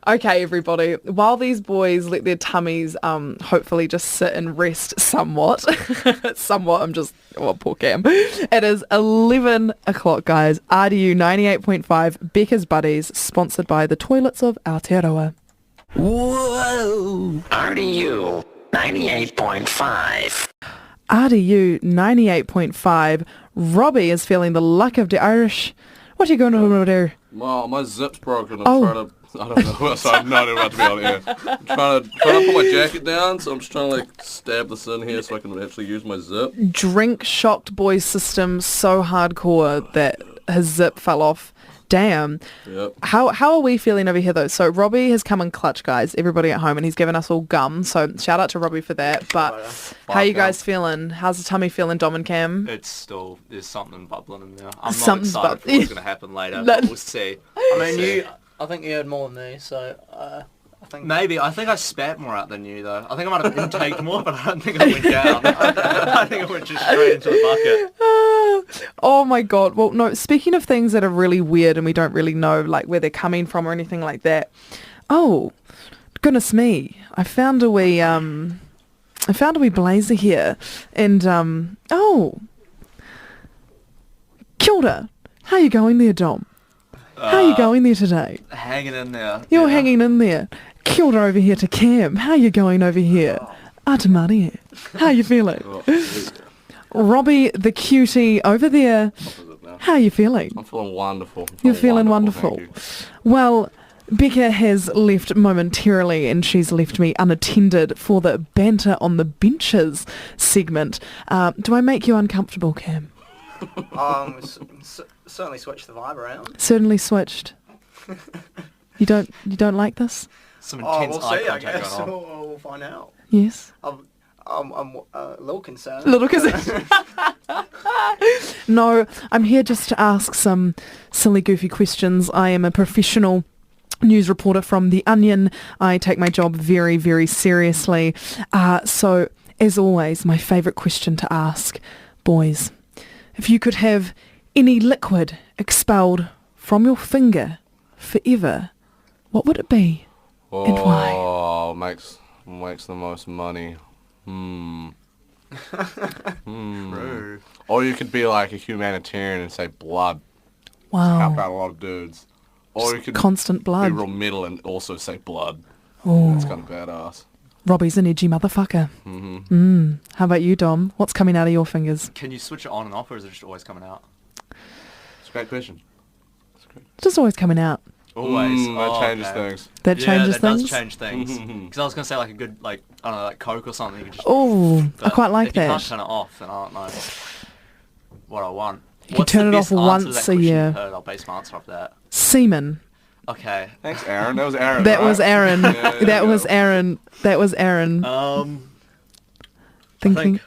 Okay, everybody. While these boys let their tummies hopefully just sit and rest somewhat. Somewhat, poor Cam. It is 11 o'clock, guys. RDU 98.5, BEKAHS Buddies, sponsored by the toilets of Aotearoa. Whoa! RDU 98.5. RDU 98.5. Robbie is feeling the luck of the Irish. What are you going to do there? Well, my zip's broken. I'm Oh. trying to... I don't know. Sorry, I'm not about to be on here. I'm trying to put my jacket down, so I'm just trying to like stab this in here so I can actually use my zip. Drink shocked boy's system so hardcore that his zip fell off. Damn. Yep. How are we feeling over here though? So Robbie has come in clutch, guys, everybody at home, and he's given us all gum. So shout out to Robbie for that. But how you guys feeling? How's the tummy feeling, Dom and Cam? It's still, there's something bubbling in there. I'm not Something's excited for bubbling. what's going to happen later, but we'll see. I mean, I think you had more than me, so I think... Maybe. I think I spat more out than you, though. I think I might have intaked more, but I don't think I went down. I think I went just straight into the bucket. Oh my god. Well, no, speaking of things that are really weird and we don't really know like where they're coming from or anything like that. Oh, goodness me. I found a wee blazer here and kia ora. How you going there, Dom? How you going there today? Hanging in there. You're yeah. hanging in there. Kia ora over here to Cam. How you going over here? Atamari. How you feeling? Robbie, the cutie over there. How you feeling? I'm feeling wonderful. You're feeling wonderful. Thank you. Well, Becca has left momentarily and she's left me unattended for the banter on the benches segment. Do I make you uncomfortable, Cam? Certainly switch the vibe around. Certainly switched. You don't like this? Some intense we'll eye see, I contact guess. going on. We'll find out. Yes. I'm a little concerned. Little concerned. No, I'm here just to ask some silly, goofy questions. I am a professional news reporter from The Onion. I take my job very, very seriously. So, as always, my favourite question to ask, boys, if you could have any liquid expelled from your finger forever, what would it be and why? Oh, makes the most money. True. Or you could be like a humanitarian and say blood. Help Wow. out a lot of dudes. Or you could Constant be blood. real metal and also say blood. Oh, That's kind of badass. Robbie's an edgy motherfucker. How about you, Dom? What's coming out of your fingers? Can you switch it on and off, or is it just always coming out? It's a great question. Just always coming out. Always. That changes things. That changes that things? does change things. Because I was going to say like a good, like, I don't know, like Coke or something. You could just, Oh, I but quite like if you can't that. turn it off, then I don't know what I want. You can turn it off once a year. I'll base my answer off that. Semen. Okay. Thanks, Aaron. That was Aaron. That right? was Aaron. Yeah, That was Aaron. That was Aaron. I Thinking. think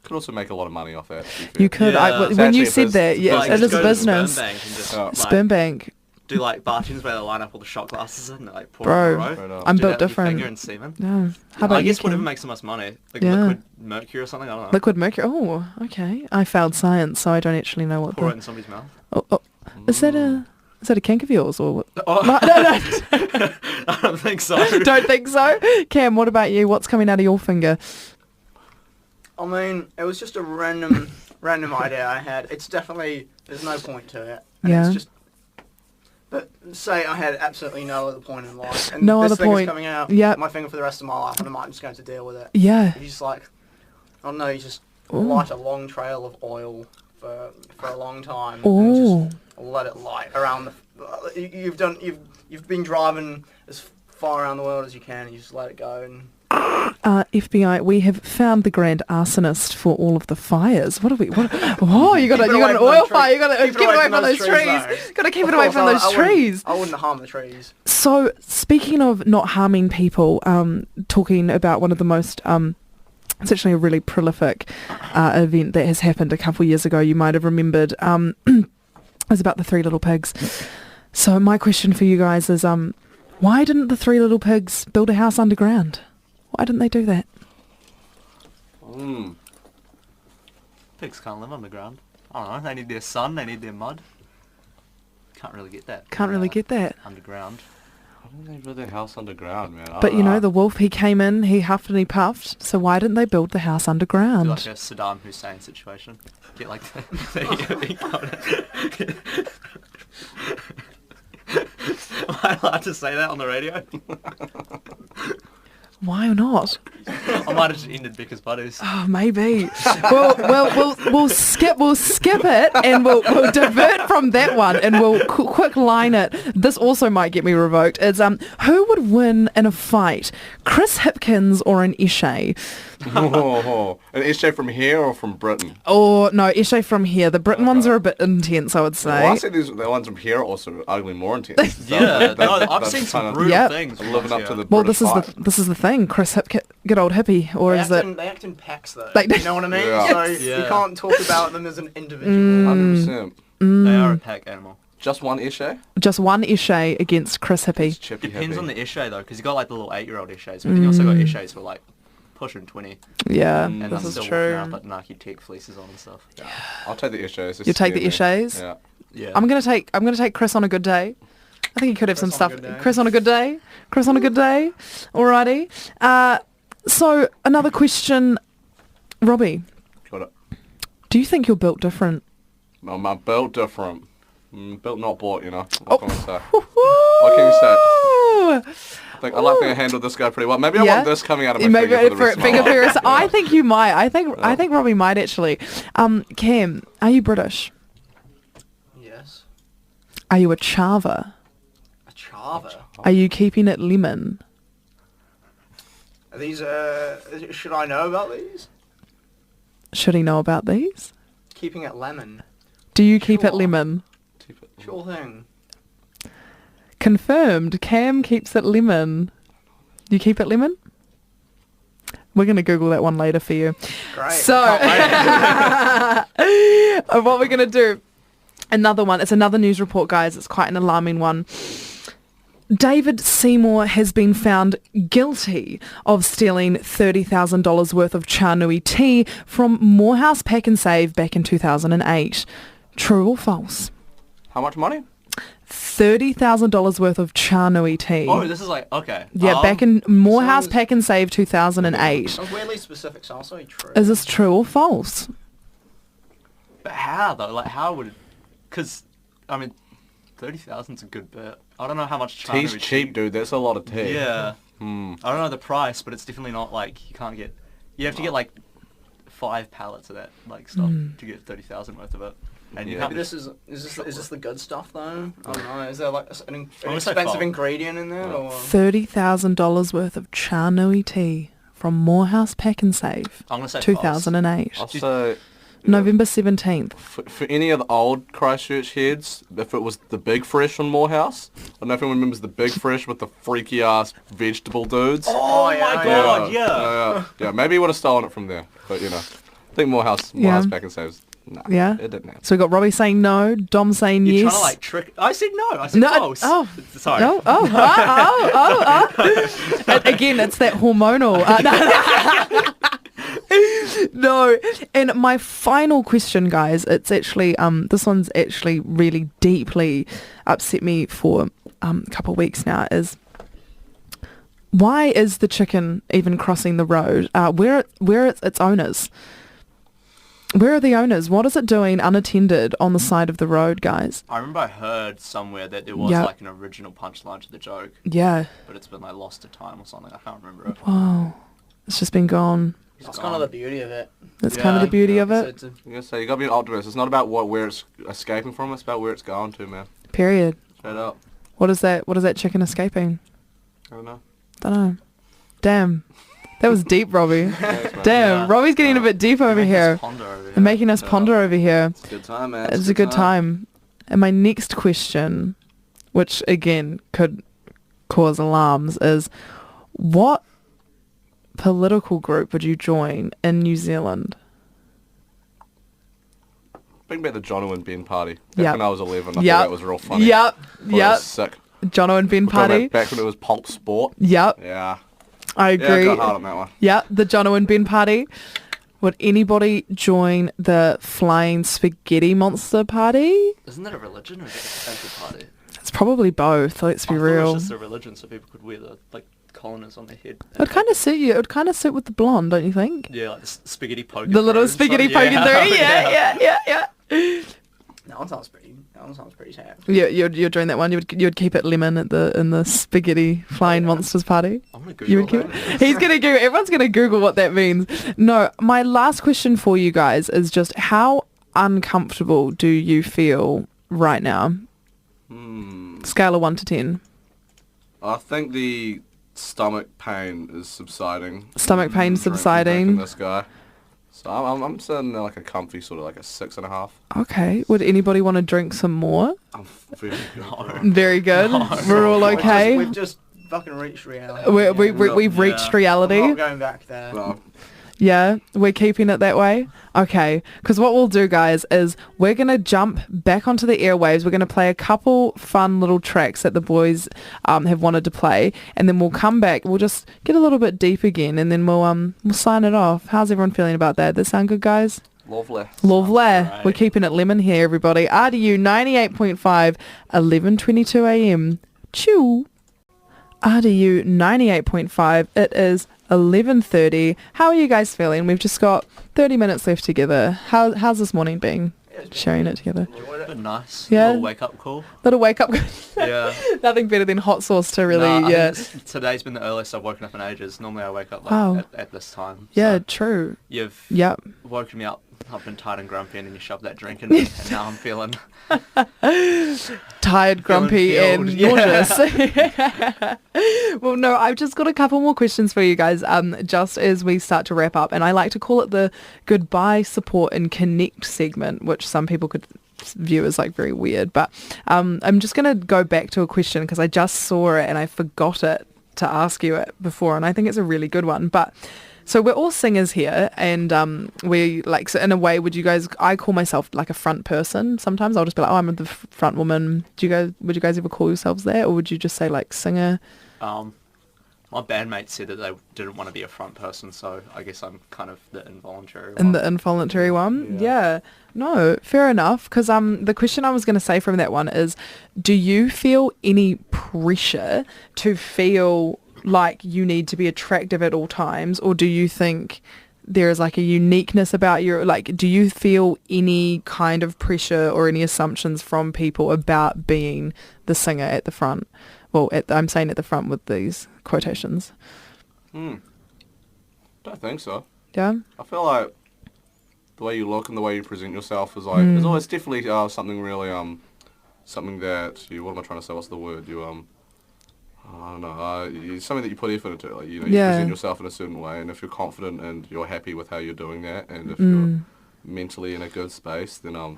Could also make a lot of money off that. to be fair. You could. Yeah. When It's you actually said a that, yeah, like, it just is a go to the business. Sperm bank and just Oh. like, Sperm bank. do like bartenders where they line up all the shot glasses and like pour Bro, in a row. Right on. I'm Do built that with your different. finger and semen. No. How about I you, guess whatever Kim? makes the most money. Like Yeah. liquid mercury or something. I don't know. Liquid mercury. Oh, okay. I failed science, so I don't actually know what Pour it the. in somebody's mouth. Oh, is that a kink of yours or what? Oh. No, no. I don't think so. Don't think so. Cam, what about you? What's coming out of your finger? I mean, it was just a random idea I had. It's definitely, there's no point to it. And Yeah. It's just, but say I had absolutely no other point in life. And No this other thing point. is coming out Yep. my finger for the rest of my life, and I might just going to deal with it. Yeah. You just like, I don't know, you just Ooh. light a long trail of oil for a long time. Ooh. And just let it light around the. You've been driving as far around the world as you can, and you just let it go. And FBI, we have found the grand arsonist for all of the fires. What are we? Oh, you got Keep it an away from oil those fire. You got to trees. keep it away from those trees. Got to keep it away from those trees. I wouldn't harm the trees. So, speaking of not harming people, talking about one of the most, it's actually a really prolific event that has happened a couple years ago. You might have remembered. It was about the Three Little Pigs. So, my question for you guys is, why didn't the Three Little Pigs build a house underground? Why didn't they do that? Pigs can't live underground. I don't know. They need their sun. They need their mud. Can't really get that. Can't really get that. Underground. Why don't they build their house underground, man? I But don't you know, the wolf, he came in, he huffed and he puffed. So why didn't they build the house Do underground? like a Saddam Hussein situation. Get like the Am I allowed to say that on the radio? Why not? I might have just ended BEKAHS Buddies. Oh, maybe. We'll skip it and we'll divert from that one and we'll quick line it. This also might get me revoked. It's who would win in a fight, Chris Hipkins or an Eshe? An Eshe from here or from Britain? Or no, Eshe from here. The Britain ones are a bit intense, I would say. Well, I see the ones from here are also ugly, more intense. So Yeah, no, I've that's seen some kinda brutal Yep. things. living up to the Well, British fight. this is the thing. Chris good old hippie, or is it? They act in packs though. Like- you know what I mean? Yeah. So Yeah. you can't talk about them as an individual. 100%. They are a pack animal. Just one Eshe? Just one Eshe against Chris Hippie. Chippy Depends happy. on the Eshe though, because you got like the little 8-year-old Eshes, but then you also got Eshes who are like pushing 20, Yeah, and this they're is still true. walking out, but Nike Tech fleeces on and stuff. I'll take the Eshes. You take the Eshes? Yeah. Yeah. I'm gonna take Chris on a good day. I think he could have some Chris on stuff. a good day. Chris on a good day. Chris on a good day. Alrighty. So another question, Robbie. Got it. Do you think you're built different? I'm built different. Built not bought, you know. What can I say? What can you say? I like being handled this guy pretty well. Maybe I Yeah. want this coming out of my Maybe finger for the rest of my finger life. for yourself. I Yeah. think you might. I think Robbie might actually. Cam, are you British? Yes. Are you a chava? A chava. Are you keeping it lemon? Are these should I know about these? Should he know about these? Keeping it lemon. Do you keep it Sure. lemon? Sure thing. Confirmed. Cam keeps it lemon. You keep it lemon? We're going to Google that one later for you. Great. So, what we're going to do, another one. It's another news report, guys. It's quite an alarming one. David Seymour has been found guilty of stealing $30,000 worth of Chanui tea from Morehouse Pack and Save back in 2008. True or false? How much money? $30,000 worth of Chanui tea. Oh, this is like okay. Yeah, back in Morehouse sounds- Pack and Save 2008. Sounds weirdly specific, so I'll say true. Is this true or false? But how though? Like how would? Because I mean, 30,000's a good bit. I don't know how much China Tea's is cheap, dude. That's a lot of tea. Yeah. I don't know the price, but it's definitely not like you can't get. You have to get like 5 pallets of that like stuff to get 30,000 worth of it. And you Yeah. can't This is this the good stuff though? I don't know. Is there like an gonna say expensive false. ingredient in there or? $30,000 worth of Chanui tea from Morehouse Pack and Save I'm gonna say 2008. I'll say November 17th. For any of the old Christchurch heads, if it was the Big Fresh on Morehouse, I don't know if anyone remembers the Big Fresh with the freaky ass vegetable dudes. Oh my god, yeah. Yeah, maybe he would have stolen it from there, but I think Morehouse back and says, nah, it didn't happen. So we got Robbie saying no, Dom saying You're yes. trying to like trick. I said no. I said close. Oh, sorry. No. Again, it's that hormonal. No. And my final question, guys, it's actually this one's actually really deeply upset me for a couple of weeks now. Is why is the chicken even crossing the road? Where it's its owners? Where are the owners? What is it doing unattended on the side of the road, guys? I remember I heard somewhere that there was like an original punchline to the joke. Yeah. But it's been like lost to time or something. I can't remember it. Wow. It's just been gone. That's kind of the beauty of it. That's kind of the beauty of it. You gotta be an optimist. It's not about where it's escaping from. It's about where it's going to, man. Period. Straight up. What is that chicken escaping? I don't know. Dunno. Damn. That was deep, Robbie. Thanks, man. Damn, Robbie's getting a bit deep over here. And making us ponder over here. It's a good time, man. It's a good time. And my next question, which again could cause alarms, is what political group would you join in New Zealand? Bring back the Jono and Ben party. Back when I was 11, I thought that was real funny. Yep. It was sick. Jono and Ben party. Back when it was Pulp Sport. Yep. Yeah. I agree. Yeah, I got hard on that one. Yeah, the Jono and Ben party. Would anybody join the Flying Spaghetti Monster party? Isn't that a religion or is it a political party? It's probably both, let's be I thought real. it was just a religion so people could wear the collars on their head. It would kind of suit you. It would kind of suit with the blonde, don't you think? Yeah, like the spaghetti poking The little through. spaghetti poking through. Yeah. That one sounds pretty sad. Yeah, you'd join that one. You'd keep it lemon in the spaghetti flying monsters party. I'm gonna Google that. He's gonna Google. Everyone's gonna Google what that means. No, my last question for you guys is just how uncomfortable do you feel right now? Scale of 1 to 10. I think the stomach pain is subsiding. Stomach pain subsiding. Drinking this guy. So I'm sitting there like a comfy sort of like a 6.5. Okay. Would anybody want to drink some more? I'm very good. Very good. We're all okay. We've just fucking reached reality. We've reached reality. I'm not going back there. No. Yeah, we're keeping it that way. Okay, because what we'll do, guys, is we're going to jump back onto the airwaves. We're going to play a couple fun little tracks that the boys have wanted to play, and then we'll come back. We'll just get a little bit deep again, and then we'll sign it off. How's everyone feeling about that? Does that sound good, guys? Lovely. Lovely. We're keeping it lemon here, everybody. RDU 98.5, 11:22 a.m. Chew. RDU 98.5. It is 11:30. How are you guys feeling? We've just got 30 minutes left together. How's this morning been? Sharing it together. Been nice. Yeah. Little wake up call. Little wake up. Yeah. Nothing better than hot sauce to really. I think today's been the earliest I've woken up in ages. Normally I wake up at this time. Yeah, So true. You've woken me up. I've been tired and grumpy, and then you shoved that drink in, and now I'm feeling tired, grumpy, and nauseous. Well, no, I've just got a couple more questions for you guys. Just as we start to wrap up, and I like to call it the goodbye, support, and connect segment, which some people could view as like very weird. But I'm just going to go back to a question because I just saw it and I forgot it to ask you it before, and I think it's a really good one. But so we're all singers here, and we like, so in a way, would you guys? I call myself like a front person. Sometimes I'll just be like, oh, I'm the front woman. Would you guys ever call yourselves that, or would you just say like singer? My bandmates said that they didn't want to be a front person, so I guess I'm kind of the involuntary one. And the involuntary one? Yeah. No, fair enough. Because the question I was going to say from that one is, do you feel any pressure to feel like you need to be attractive at all times, or do you think there is like a uniqueness about your, like, do you feel any kind of pressure or any assumptions from people about being the singer at the front? Well, I'm saying at the front with these quotations. Don't think so. Yeah? I feel like the way you look and the way you present yourself is like, it's always definitely something really, something that you, what am I trying to say, what's the word? You, I don't know, something that you put effort into, like, you know, you present yourself in a certain way, and if you're confident and you're happy with how you're doing that, and if you're mentally in a good space, then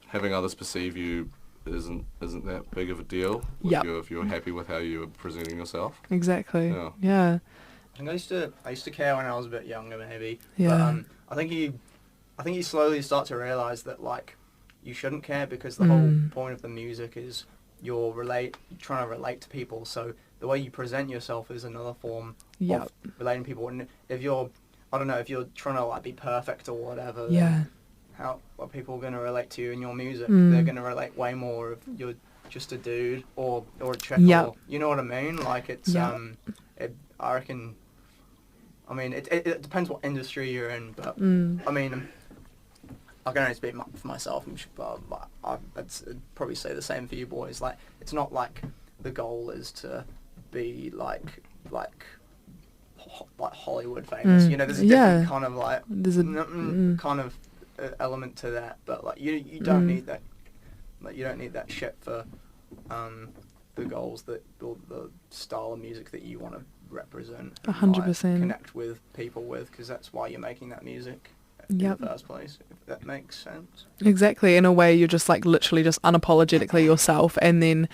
having others perceive you isn't that big of a deal. If you're happy with how you're presenting yourself. Exactly. Yeah. Yeah. I think I used to care when I was a bit younger, maybe. Yeah. But, I think you slowly start to realise that like you shouldn't care, because the whole point of the music is you're trying to relate to people. So the way you present yourself is another form of relating to people. And if you're trying to like be perfect or whatever, then how are people going to relate to you in your music? They're going to relate way more if you're just a dude or a chick. Or, you know what I mean? Like it's I reckon. I mean, it depends what industry you're in, but I mean, I can only speak for myself, but I'd probably say the same for you boys. Like, it's not like the goal is to be like Hollywood famous. You know, there's a different kind of like kind of element to that, but like you don't need that. Like, you don't need that shit for the goals or the style of music that you want to represent. 100%. Connect with people with, because that's why you're making that music in the first place, if that makes sense. Exactly. In a way, you're just like literally just unapologetically yourself, and then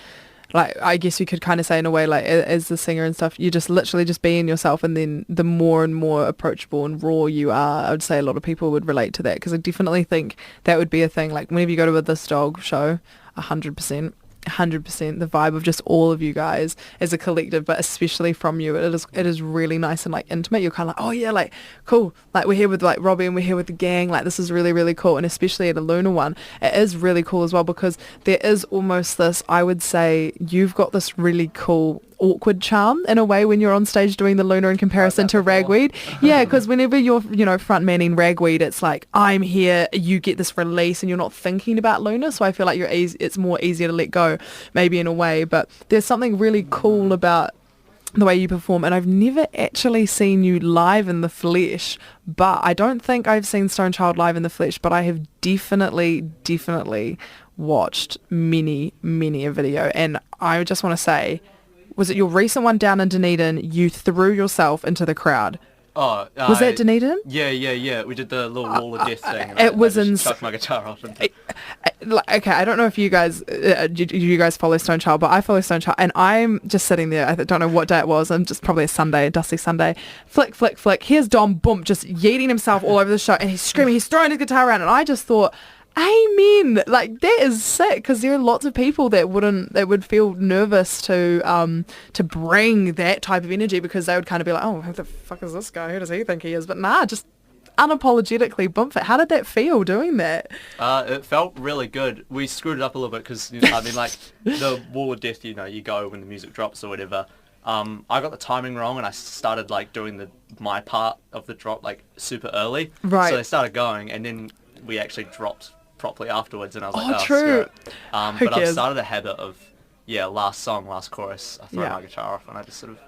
like I guess you could kind of say in a way like as the singer and stuff, you just literally just being yourself, and then the more and more approachable and raw you are, I would say a lot of people would relate to that, because I definitely think that would be a thing. Like whenever you go to a This Dog show, 100%. 100% the vibe of just all of you guys as a collective, but especially from you, it is really nice and like intimate. You're kind of like, oh yeah, like cool, like we're here with like Robbie and we're here with the gang, like this is really, really cool. And especially at a Lunar one, it is really cool as well, because there is almost this, I would say you've got this really cool awkward charm in a way when you're on stage doing the Lunar in comparison to Ragweed. Yeah, because whenever you're, you know, front manning Ragweed, it's like, I'm here, you get this release and you're not thinking about Lunar. So I feel like it's more easier to let go maybe in a way, but there's something really cool about the way you perform. And I've never actually seen you live in the flesh, but I don't think I've seen Stonechild live in the flesh, but I have definitely watched many a video. And I just want to say, was it your recent one down in Dunedin, you threw yourself into the crowd? Oh, was that Dunedin? Yeah. We did the little wall of death thing. And it was in. Chucked my guitar off. Okay, I don't know if you guys follow Stonechild, but I follow Stonechild, and I'm just sitting there. I don't know what day it was. I'm just probably a dusty Sunday. Flick. Here's Dom, boom, just yeeting himself all over the show, and he's screaming, he's throwing his guitar around, and I just thought, amen, like that is sick, because there are lots of people that would feel nervous to bring that type of energy, because they would kind of be like, oh, who the fuck is this guy, who does he think he is? But nah, just unapologetically bump it. How did that feel doing that? It felt really good. We screwed it up a little bit because, you know, I mean, like the wall of death, you know, you go when the music drops or whatever. I got the timing wrong, and I started like doing my part of the drop like super early. Right. So they started going, and then we actually dropped properly afterwards, and I was like, oh, true. screw it. But cares? I've started a habit of, last chorus, I throw my guitar off and I just sort of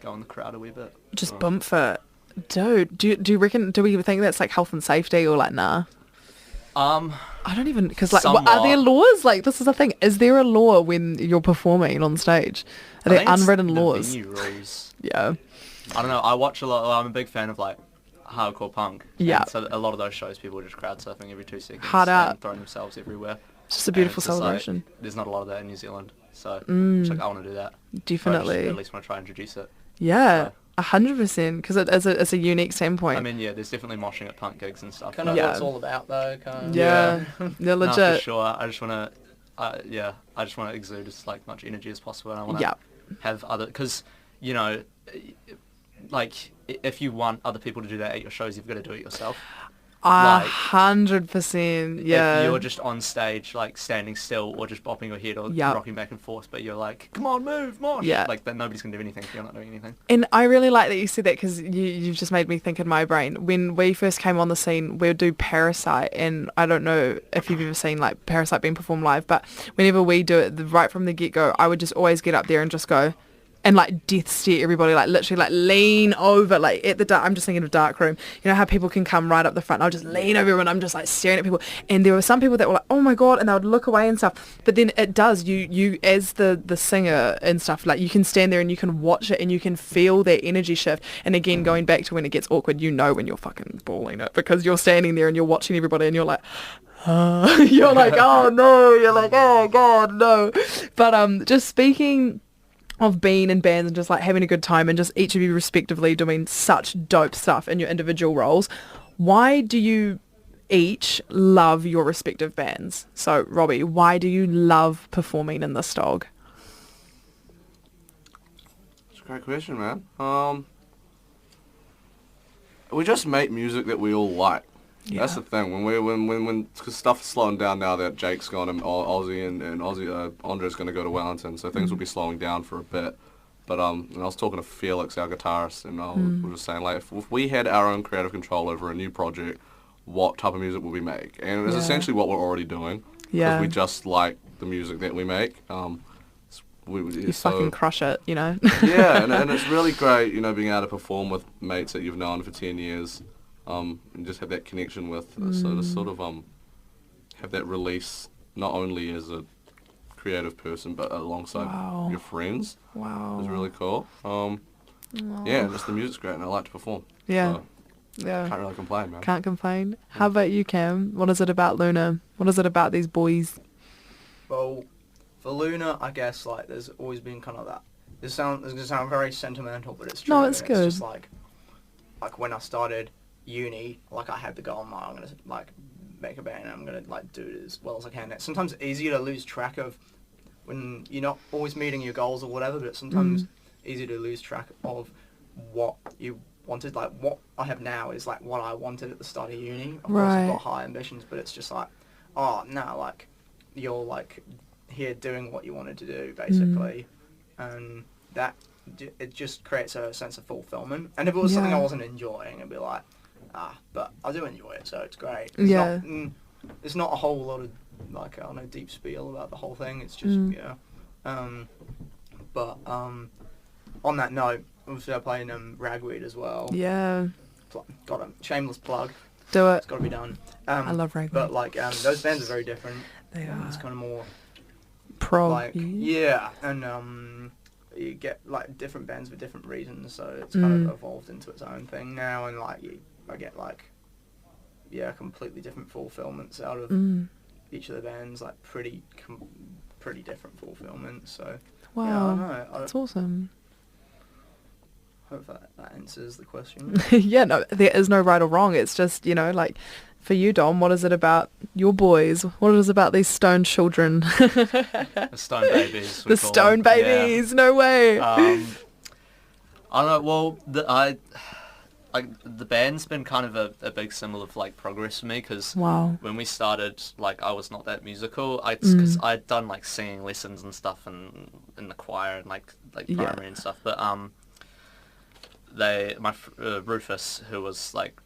go in the crowd a wee bit. Just bump it. Dude, do you reckon, do we think that's like health and safety, or like nah? I don't even, because like, are there laws? Like, this is the thing. Is there a law when you're performing on stage? Are there unwritten laws? Venue rules. Yeah. I don't know. I watch a lot. I'm a big fan of like hardcore punk. Yeah. So a lot of those shows, people are just crowd surfing every 2 seconds. Hard out. And throwing themselves everywhere. It's just a beautiful just like, celebration. there's not a lot of that in New Zealand. So it's like, I want to do that. Definitely. I just at least want to try and introduce it. Yeah. So. 100%, because it's a unique standpoint. I mean, yeah, there's definitely moshing at punk gigs and stuff. Kind of what it's all about, though. Kind of. Yeah, they're legit. No, for sure. I just want to exude as like much energy as possible, and I want to have other, because, you know, like if you want other people to do that at your shows, you've got to do it yourself. 100%, yeah. If you're just on stage, like standing still or just bopping your head or rocking back and forth, but you're like, come on, move, mosh. Yeah. Like, then nobody's going to do anything if you're not doing anything. And I really like that you said that, because you've just made me think in my brain. When we first came on the scene, we would do Parasite, and I don't know if you've ever seen like Parasite being performed live, but whenever we do it, right from the get-go, I would just always get up there and just go, and like death stare everybody, like literally like lean over, like at the dark, I'm just thinking of dark room, you know how people can come right up the front, I'll just lean over everyone, I'm just like staring at people, and there were some people that were like, oh my god, and they would look away and stuff, but then it does, you as the singer and stuff, like you can stand there and you can watch it and you can feel that energy shift. And again, going back to when it gets awkward, you know when you're fucking balling it, because you're standing there and you're watching everybody and you're like, you're like, oh no, you're like, oh god, no. But just speaking of being in bands and just like having a good time and just each of you respectively doing such dope stuff in your individual roles, why do you each love your respective bands? So Robbie, why do you love performing in this dog? It's a great question, man. We just make music that we all like. Yeah. That's the thing. When cause stuff is slowing down now that Jake's gone and Ozzy and Andre's going to go to Wellington, so things will be slowing down for a bit. But and I was talking to Felix, our guitarist, and we were just saying, like, if we had our own creative control over a new project, what type of music would we make? And it's essentially what we're already doing. Yeah. Because we just like the music that we make. You fucking crush it, you know. Yeah, and it's really great, you know, being able to perform with mates that you've known for 10 years. And just have that connection with, so to sort of have that release not only as a creative person but alongside your friends. Wow, is really cool. Yeah, just the music's great and I like to perform. Yeah, so can't really complain, man. Can't complain. How about you, Cam? What is it about Lunar? What is it about these boys? Well, for Lunar, I guess like there's always been kind of that. This is gonna sound very sentimental, but it's true. No, it's good. It's just like when I started uni, like I had the goal, I'm gonna like make a band and I'm gonna like do it as well as I can. It's sometimes easier to lose track of when you're not always meeting your goals or whatever, but it's sometimes easier to lose track of what you wanted. Like what I have now is like what I wanted at the start of uni. Of course I've got high ambitions, but it's just like, oh no, like you're like here doing what you wanted to do basically, and that it just creates a sense of fulfillment. And if it was something I wasn't enjoying, it'd be like, but I do enjoy it, so it's great. It's not a whole lot of like, I don't know, deep spiel about the whole thing. It's just but on that note, obviously I'm playing Ragweed as well. Yeah. Got a shameless plug. Do it. It's got to be done. I love Ragweed. But like those bands are very different. They are. It's kind of more prog. Like and you get like different bands for different reasons, so it's kind of evolved into its own thing now, and like I get like completely different fulfillments out of each of the bands, like pretty different fulfillments. So wow, I don't know. That's awesome. Hope that answers the question. Yeah, no, there is no right or wrong. It's just, you know, like for you, Dom, what is it about your boys? What is it about these stone children? The stone babies. The stone babies. Yeah. No way. I don't know. Well, the band's been kind of a big symbol of like progress for me, because when we started, like I was not that musical. Because I'd done like singing lessons and stuff and in the choir and like primary and stuff. But Rufus, who was like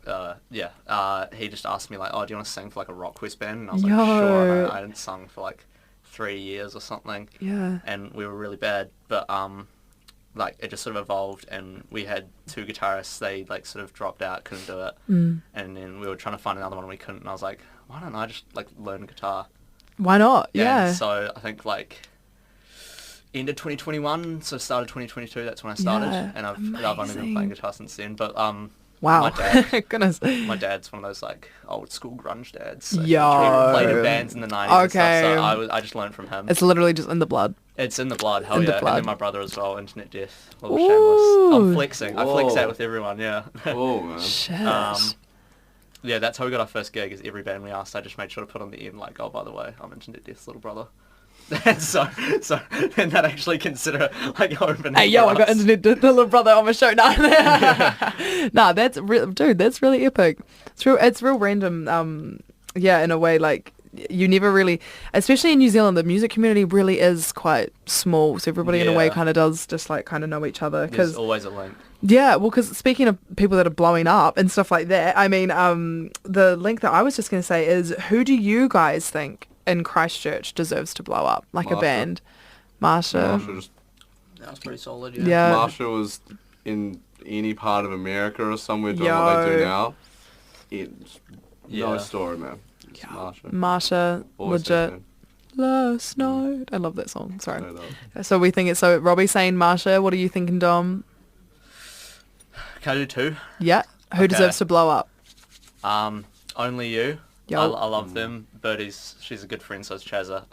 he just asked me like, oh, do you want to sing for like a rock quest band? And I was like, sure. And I hadn't sung for like 3 years or something. Yeah. And we were really bad, but like it just sort of evolved, and we had 2 guitarists. They like sort of dropped out, couldn't do it, and then we were trying to find another one and we couldn't. And I was like, why don't I just like learn guitar? Why not? Yeah. And so I think like end of 2021, so started 2022. That's when I started, and I've only been playing guitar since then. But wow, my dad, goodness, my dad's one of those like old school grunge dads. So he played in bands in the 90s and stuff. So I just learned from him. It's literally just in the blood. It's in the blood, hell yeah. And then my brother as well, internet death. A little shameless. I'm flexing. I flex that with everyone, yeah. Oh, man. Shit. Yeah, that's how we got our first gig, is every band we asked, I just made sure to put on the end, like, oh, by the way, I'm internet death's little brother. so and that actually consider like opening. Hey yo, I got internet the little brother on my show now. Nah, that's dude, that's really epic. It's real random. In a way, like you never really, especially in New Zealand, the music community really is quite small. So everybody in a way kind of does just like kind of know each other. There's always a link. Yeah, well, because speaking of people that are blowing up and stuff like that, I mean, the link that I was just going to say is, who do you guys think in Christchurch deserves to blow up, like a band? Marsha. That was pretty solid, yeah. Yeah. Marsha was in any part of America or somewhere doing what they do now. No story, man. It's Marsha, Always legit. Last night. I love that song. Sorry. No. So we think it's so. Robbie saying Marsha. What are you thinking, Dom? Can I do two? Yeah. Who deserves to blow up? Only You. Yo. I love them. Birdie's, she's a good friend, so is Chazza.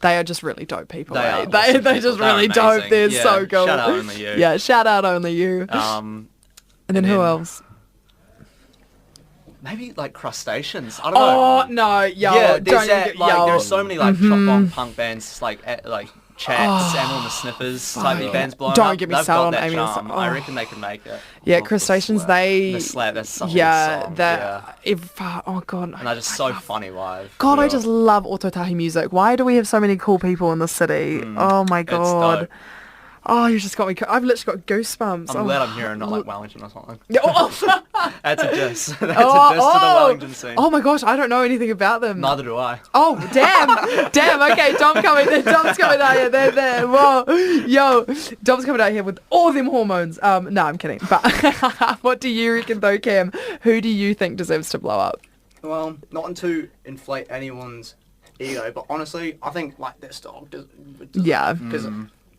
They are just really dope people. They are They awesome just people. really They're dope. amazing. They're Yeah, so cool. shout out Only You. Yeah, shout out Only You. And then who else? Maybe like Crustaceans. I don't know. Oh no, yo, Yeah, don't there's so many like punk bands like Chats, Animal and the Sniffers type bands blowing Don't up. get me They've started got on that Amy and charm. Slap. I reckon they can make it. Yeah, Crustaceans. The Slap. That's such a good song. Oh god. And they're just so funny live. God, I just love Ototahi music. Why do we have so many cool people in the city? Oh my god. dope. Oh, you just got me. I've literally got goosebumps. I'm glad I'm here and not like Wellington or something. Oh, That's a diss. That's a diss to the Wellington scene. oh my gosh, I don't know anything about them. Neither do I. Oh, damn. Okay, Dom's coming out here. There. Whoa. Yo, Dom's coming out here with all them hormones. No, I'm kidding. But what do you reckon though, Cam? Who do you think deserves to blow up? Well, not to inflate anyone's ego, but honestly, I think like this dog does. Yeah. Because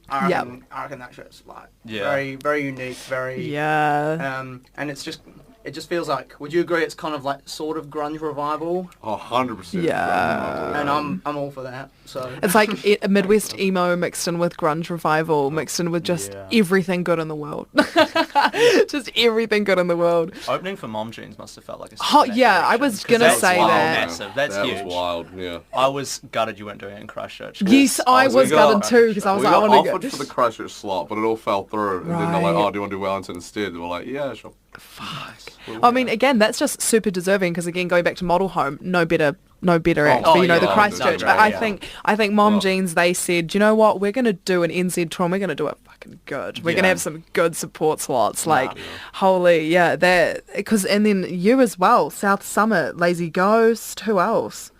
I reckon that shit's like very, very unique, very and it just feels like. Would you agree? It's kind of like sort of grunge revival. 100%. Yeah. And I'm all for that. So it's like a Midwest emo mixed in with grunge revival, mixed in with just everything good in the world. Just everything good in the world. Opening for Mom Jeans must have felt like a I was gonna say that. Massive. That's huge. That was wild. Yeah. I was gutted you weren't doing it in Christchurch. Yes, I was gutted too because I was we like, I got want to offered for the Christchurch slot, but it all fell through. And then they're like, oh, do you want to do Wellington instead? And we're like, yeah, sure. Fuck. I mean, again, that's just super deserving because again, going back to Model Home, no better act for the Christchurch. No, I think Mom Jeans, they said, you know what, we're gonna do an NZ tour and we're gonna do it fucking good. We're gonna have some good support slots. Holy that because and then you as well, South Summit, Lazy Ghost, who else?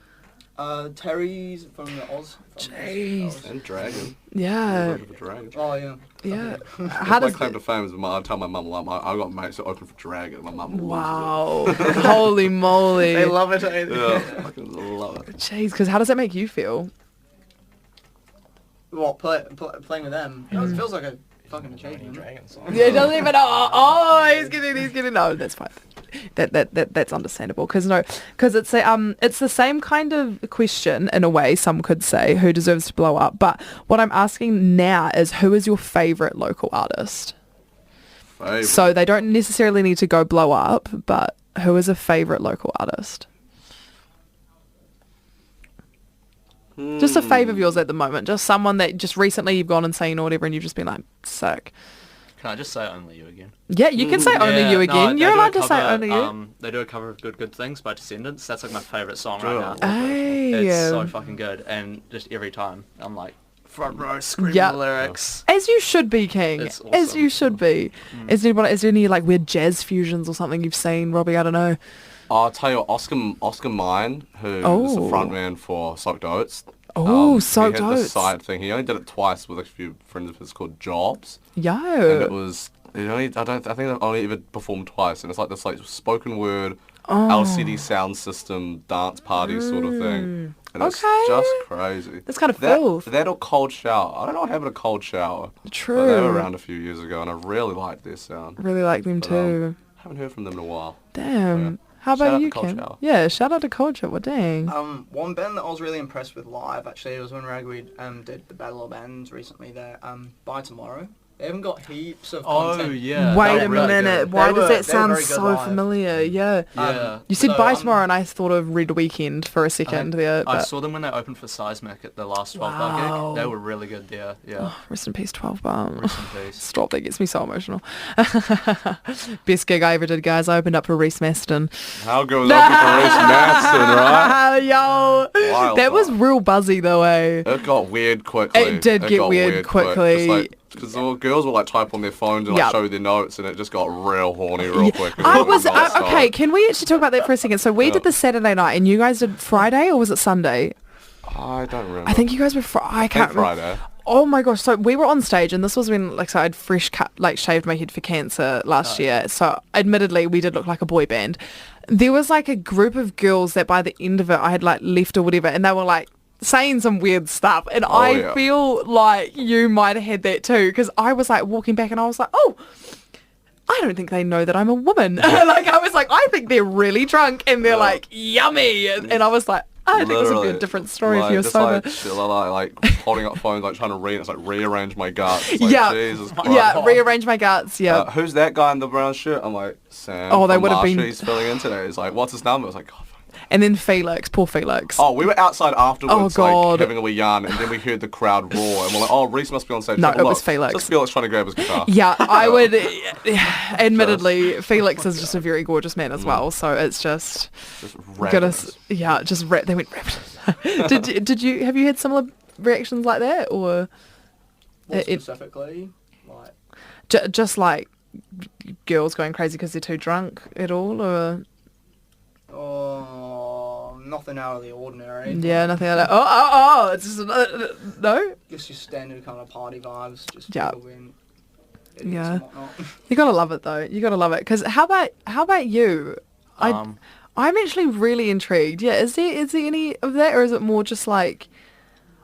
Terry's from the Oz. Jeez. And Dragon. Yeah. Dragon. Oh yeah. Yeah. How does my claim to fame is I tell my mum, I got mates that open for Dragon. My mum. Wow. Holy moly. They love it. Yeah, fucking love it. Jeez, because how does that make you feel? What playing with them? It feels like a fucking achievement. Dragon song. Yeah, he doesn't even know. Oh, he's getting. No, that's fine. That's understandable because it's the same kind of question in a way. Some could say who deserves to blow up, but what I'm asking now is who is your favorite local artist? So they don't necessarily need to go blow up, but who is a favorite local artist? Just a fave of yours at the moment, just someone that just recently you've gone and seen or whatever, and you've just been like sick. Can I just say Only You again? Yeah, you can say Only You again. You're allowed to say Only You. They do a cover of Good Things by Descendants. That's like my favourite song right now. Hey. It's so fucking good. And just every time, I'm like, front row screaming the lyrics. As you should be, King. It's awesome. As you should be. Is there any like weird jazz fusions or something you've seen, Robbie? I don't know. I'll tell you what, Oscar Mine, who is the frontman for Soaked Oats. Soaked He had Oats. this side thing. He only did it twice with a few friends of his called Jobs. Yo. And it was, I think they've only ever performed twice. And it's like this like spoken word, LCD sound system, dance party sort of thing. And it's just crazy. That's kind of filth. That or Cold Shower. I don't know what happened to Cold Shower. True. But they were around a few years ago and I really liked their sound. Really like them too. Haven't heard from them in a while. Damn. How Shout about out you, to Cold Kim? Shower. Yeah, shout out to Cold Shower. Well, dang. One band that I was really impressed with live actually was when Ragweed did the Battle of Bands recently there. By Tomorrow. They haven't got heaps of content. Oh, yeah. Wait They a were really minute. good. Why They does were- that they were sound very good so live. familiar? Yeah. Yeah. You said So, By Tomorrow and I thought of Red Weekend for a second there. I But saw them when they opened for Seismic at the last 12 bar Wow. gig. They were really good there. Yeah. Rest in peace, 12 bar. Rest in peace. Stop, that gets me so emotional. Best gig I ever did, guys. I opened up for Reese Maston. How goes up for Reese Madsen, right? Yo. Wild That was time. real buzzy though, eh? It got weird quickly. It did get got weird quick. quickly. Because the girls would like type on their phones and like show their notes, and it just got real horny real quick. I was okay. Can we actually talk about that for a second? So we did the Saturday night, and you guys did Friday, or was it Sunday? I don't remember. I think you guys were. I can't remember. Friday. Oh my gosh! So we were on stage, and this was when, like, so I'd fresh cut, like, shaved my head for cancer last year. So admittedly, we did look like a boy band. There was like a group of girls that by the end of it, I had like left or whatever, and they were like saying some weird stuff, and I feel like you might have had that too, because I was like walking back, and I was like, oh. I don't think they know that I'm a woman. Like, I was like, I think they're really drunk, and they're like, yummy. And I was like, I think this would be a different story if you were sober. Like holding up phones, like trying to read. It's like rearrange my guts. Like, yeah, Jesus Christ. yeah, rearrange my guts. Yeah. Who's that guy in the brown shirt? I'm like, Sam. Oh, they would have been. He's filling in today. He's like, what's his number? I was like, God. And then Felix, poor Felix. Oh, we were outside afterwards, like having a wee yarn, and then we heard the crowd roar, and we're like, "Oh, Reese must be on stage." No, like, it was Felix. Just Felix trying to grab his guitar. Yeah, I would. Admittedly, Felix is just a very gorgeous man as well, so it's just rabbit. Yeah, just they went rabbit. Did you have you had similar reactions like that, or what specifically? Like just like girls going crazy because they're too drunk at all, or? Oh, nothing out of the ordinary. Yeah, nothing out of oh, it's just, no? Just your standard kind of party vibes. Just people being yeah. and whatnot. You gotta love it though. You gotta love it. Because how about you? I'm actually really intrigued. Yeah, is there any of that, or is it more just like,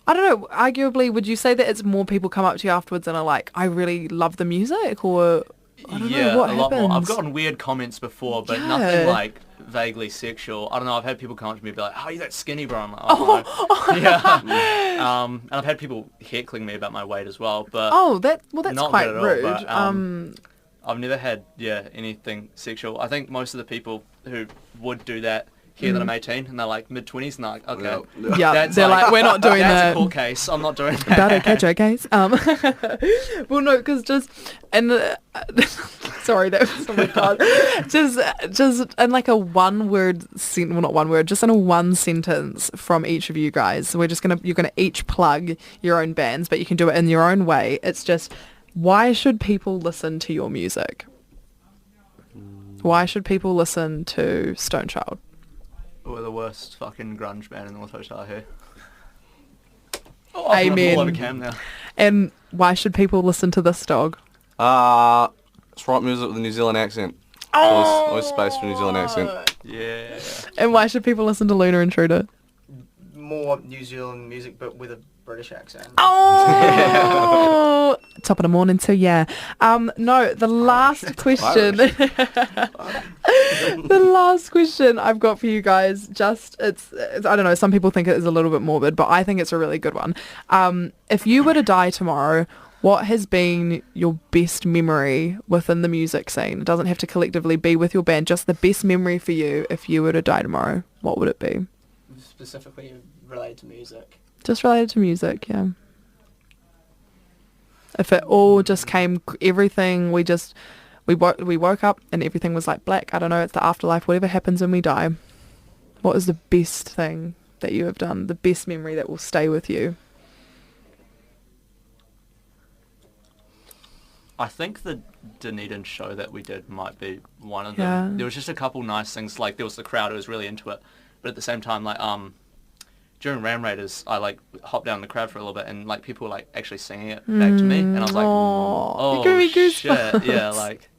I don't know, arguably, would you say that it's more people come up to you afterwards and are like, I really love the music, or I don't know, what a happens? lot more. I've gotten weird comments before, but nothing like vaguely sexual. I don't know, I've had people come up to me and be like, oh, you're that skinny, bro. I'm like, oh, no. Yeah. And I've had people heckling me about my weight as well, but that's not quite good at rude. All, but, I've never had, anything sexual. I think most of the people who would do that hear that I'm 18 and they're like mid-20s and they're like, okay. Yeah, they're like, we're not doing that. That's a court case. I'm not doing that. About a catch case. Well, no, because sorry, that was so hard. Just in like a one-word sentence, well, not one word, just in a one sentence from each of you guys. You're gonna each plug your own bands, but you can do it in your own way. It's just, why should people listen to your music? Why should people listen to Stonechild? We're the worst fucking grunge band in the North Hotel here. Amen. All over cam now. And why should people listen to this dog? It's rock music with a New Zealand accent. Always space for a New Zealand accent. Yeah. And why should people listen to Lunar Intruder? More New Zealand music, but with a British accent. Oh, top of the morning too. Yeah. No, the last question. The last question I've got for you guys. It's I don't know. Some people think it is a little bit morbid, but I think it's a really good one. If you were to die tomorrow, what has been your best memory within the music scene? It doesn't have to collectively be with your band. Just the best memory for you if you were to die tomorrow. What would it be? Specifically related to music. Just related to music, yeah. If it all just came, everything, we woke up and everything was like black. I don't know, it's the afterlife, whatever happens when we die. What is the best thing that you have done? The best memory that will stay with you? I think the Dunedin show that we did might be one of them. Yeah. There was just a couple nice things, like there was the crowd who was really into it, but at the same time, like during Ram Raiders, I like hopped down in the crowd for a little bit, and like people were like actually singing it back to me, and I was like, oh shit, yeah, like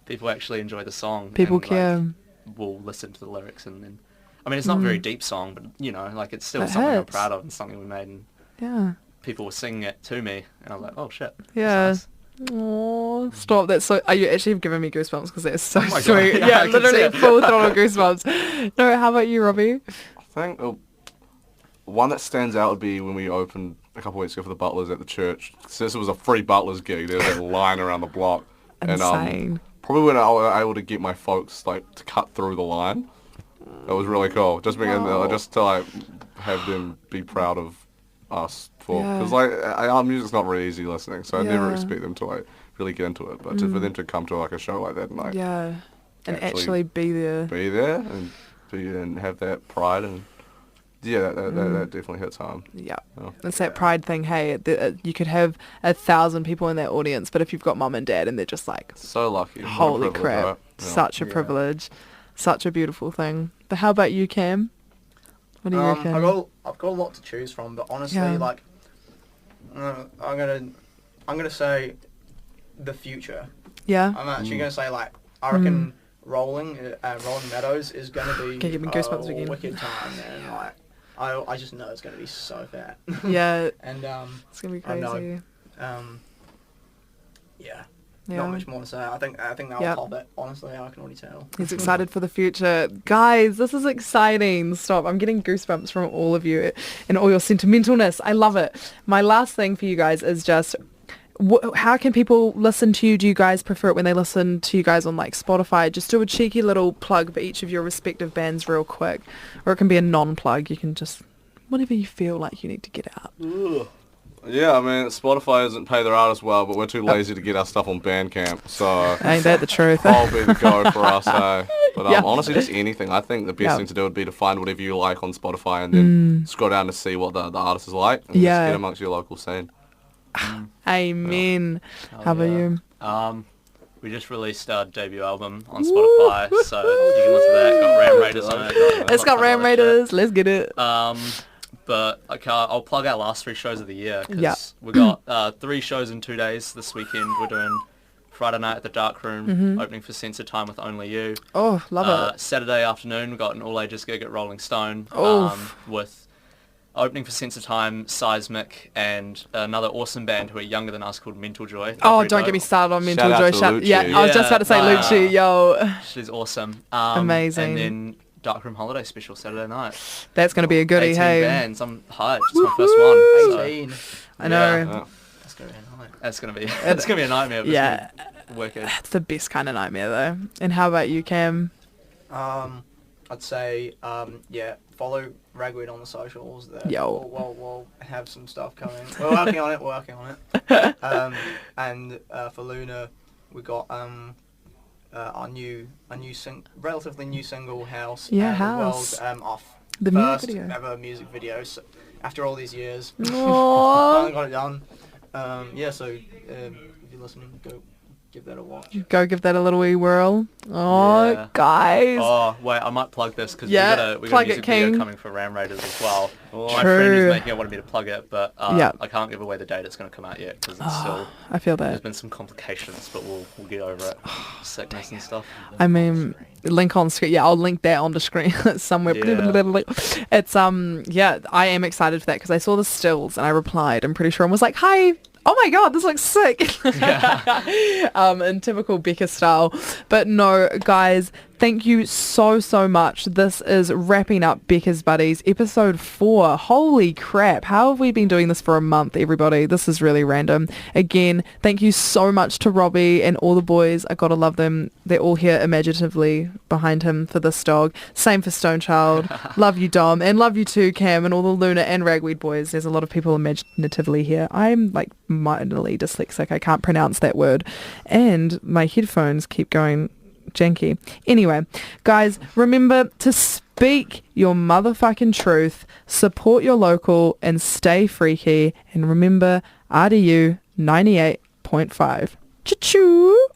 people actually enjoy the song. People and, care. Like, will listen to the lyrics, and then, I mean, it's not a very deep song, but you know, like it's still something I'm proud of and something we made, and people were singing it to me, and I was like, oh shit. Yeah. Nice. Oh, stop! That's so. You actually have given me goosebumps because that's so God. sweet. Yeah, literally full throttle goosebumps. No, how about you, Robbie? I think one that stands out would be when we opened a couple of weeks ago for the Butlers at the church. Since it was a free Butlers gig, there was a line around the block. Insane. And probably when I was able to get my folks like to cut through the line, it was really cool. Just being in there, just to like have them be proud of us for, because like our music's not really easy listening, so I never expect them to like really get into it. But for them to come to like a show like that and like and actually be there, and have that pride, and that definitely hits home. Yeah, it's that pride thing. Hey, you could have 1,000 people in that audience, but if you've got mum and dad and they're just like, so lucky, holy crap, right? Such a privilege, such a beautiful thing. But how about you, Cam? What do you reckon? I've got a lot to choose from, but honestly, like, I'm gonna say the future. Yeah. I'm actually gonna say like I reckon Rolling Meadows is gonna be Can give me goosebumps a again. wicked time, man. Like I just know it's gonna be so fat. Yeah. And It's gonna be I know, crazy. yeah. Yeah. Not much more to say. I think that'll Yep. top it. Honestly, I can already tell. He's excited for the future. Guys, this is exciting. Stop. I'm getting goosebumps from all of you and all your sentimentalness. I love it. My last thing for you guys is just, how can people listen to you? Do you guys prefer it when they listen to you guys on like Spotify? Just do a cheeky little plug for each of your respective bands real quick. Or it can be a non-plug. You can just, whatever you feel like you need to get out. Yeah, I mean, Spotify doesn't pay their artists well, but we're too lazy to get our stuff on Bandcamp, so Ain't that the truth? I'll be the go for us, eh? But Yeah. honestly, just anything. I think the best Yeah. thing to do would be to find whatever you like on Spotify and then scroll down to see what the artist is like and Yeah. just get amongst your local scene. Amen. How about you? We just released our debut album on Spotify, so you can listen to that. Got Ram Raiders on it. It's got Ram Raiders. Let's get it. But okay, I'll plug our last 3 shows of the year because Yeah. we got 3 shows in 2 days this weekend. We're doing Friday night at the Dark Room, opening for Sensor Time with Only You. Oh, love it. Saturday afternoon, we got an all-ages gig at Rolling Stone with opening for Sensor Time, Seismic, and another awesome band who are younger than us called Mental Joy. Oh, don't get me started on Mental Shout Joy. out to Lucci. Yeah, I was just about to say Lucci, yo. She's awesome. Amazing. And then Darkroom Holiday Special Saturday night. That's going to be a goodie, 18 hey. bands. I'm hyped. It's my first one. So, 18. I know. Yeah. That's gonna be a night. that's gonna be it's gonna be a nightmare. But Yeah. it's gonna be wicked. It's the best kind of nightmare, though. And how about you, Cam? I'd say follow Ragweed on the socials. Yo. We'll have some stuff coming. We're working on it. And for Lunar, we got our relatively new single, House. Yeah, and House. The world's The music first video. ever music video. So after all these years, Aww. finally got it done. So if you're listening, go give that a watch. Go give that a little wee whirl. Oh, Yeah. guys. Oh wait, I might plug this because Yeah, we got plug a music it, King. video coming for Ram Raiders as well. My True. friend who's making it wanted me to plug it, but Yeah. I can't give away the date it's going to come out yet because it's still. I feel There's that. been some complications, but we'll get over it. Sickness and stuff. I mean, link on screen. Yeah, I'll link that on the screen somewhere. Yeah. It's I am excited for that because I saw the stills and I replied. I'm pretty sure and was like, "Hi, oh my god, this looks sick." In typical Becca style. But no, guys, thank you so much. This is wrapping up Becca's Buddies, episode 4. Holy crap, how have we been doing this for a month, everybody? This is really random. Again, thank you so much to Robbie and all the boys. I gotta love them. They're all here imaginatively behind him for this dog. Same for Stonechild. Love you, Dom, and love you too, Cam, and all the Lunar and Ragweed boys. There's a lot of people imaginatively here. I'm like minorly dyslexic. I can't pronounce that word. And my headphones keep going janky. Anyway, guys, remember to speak your motherfucking truth, support your local, and stay freaky. And remember, RDU 98.5. Choo-choo!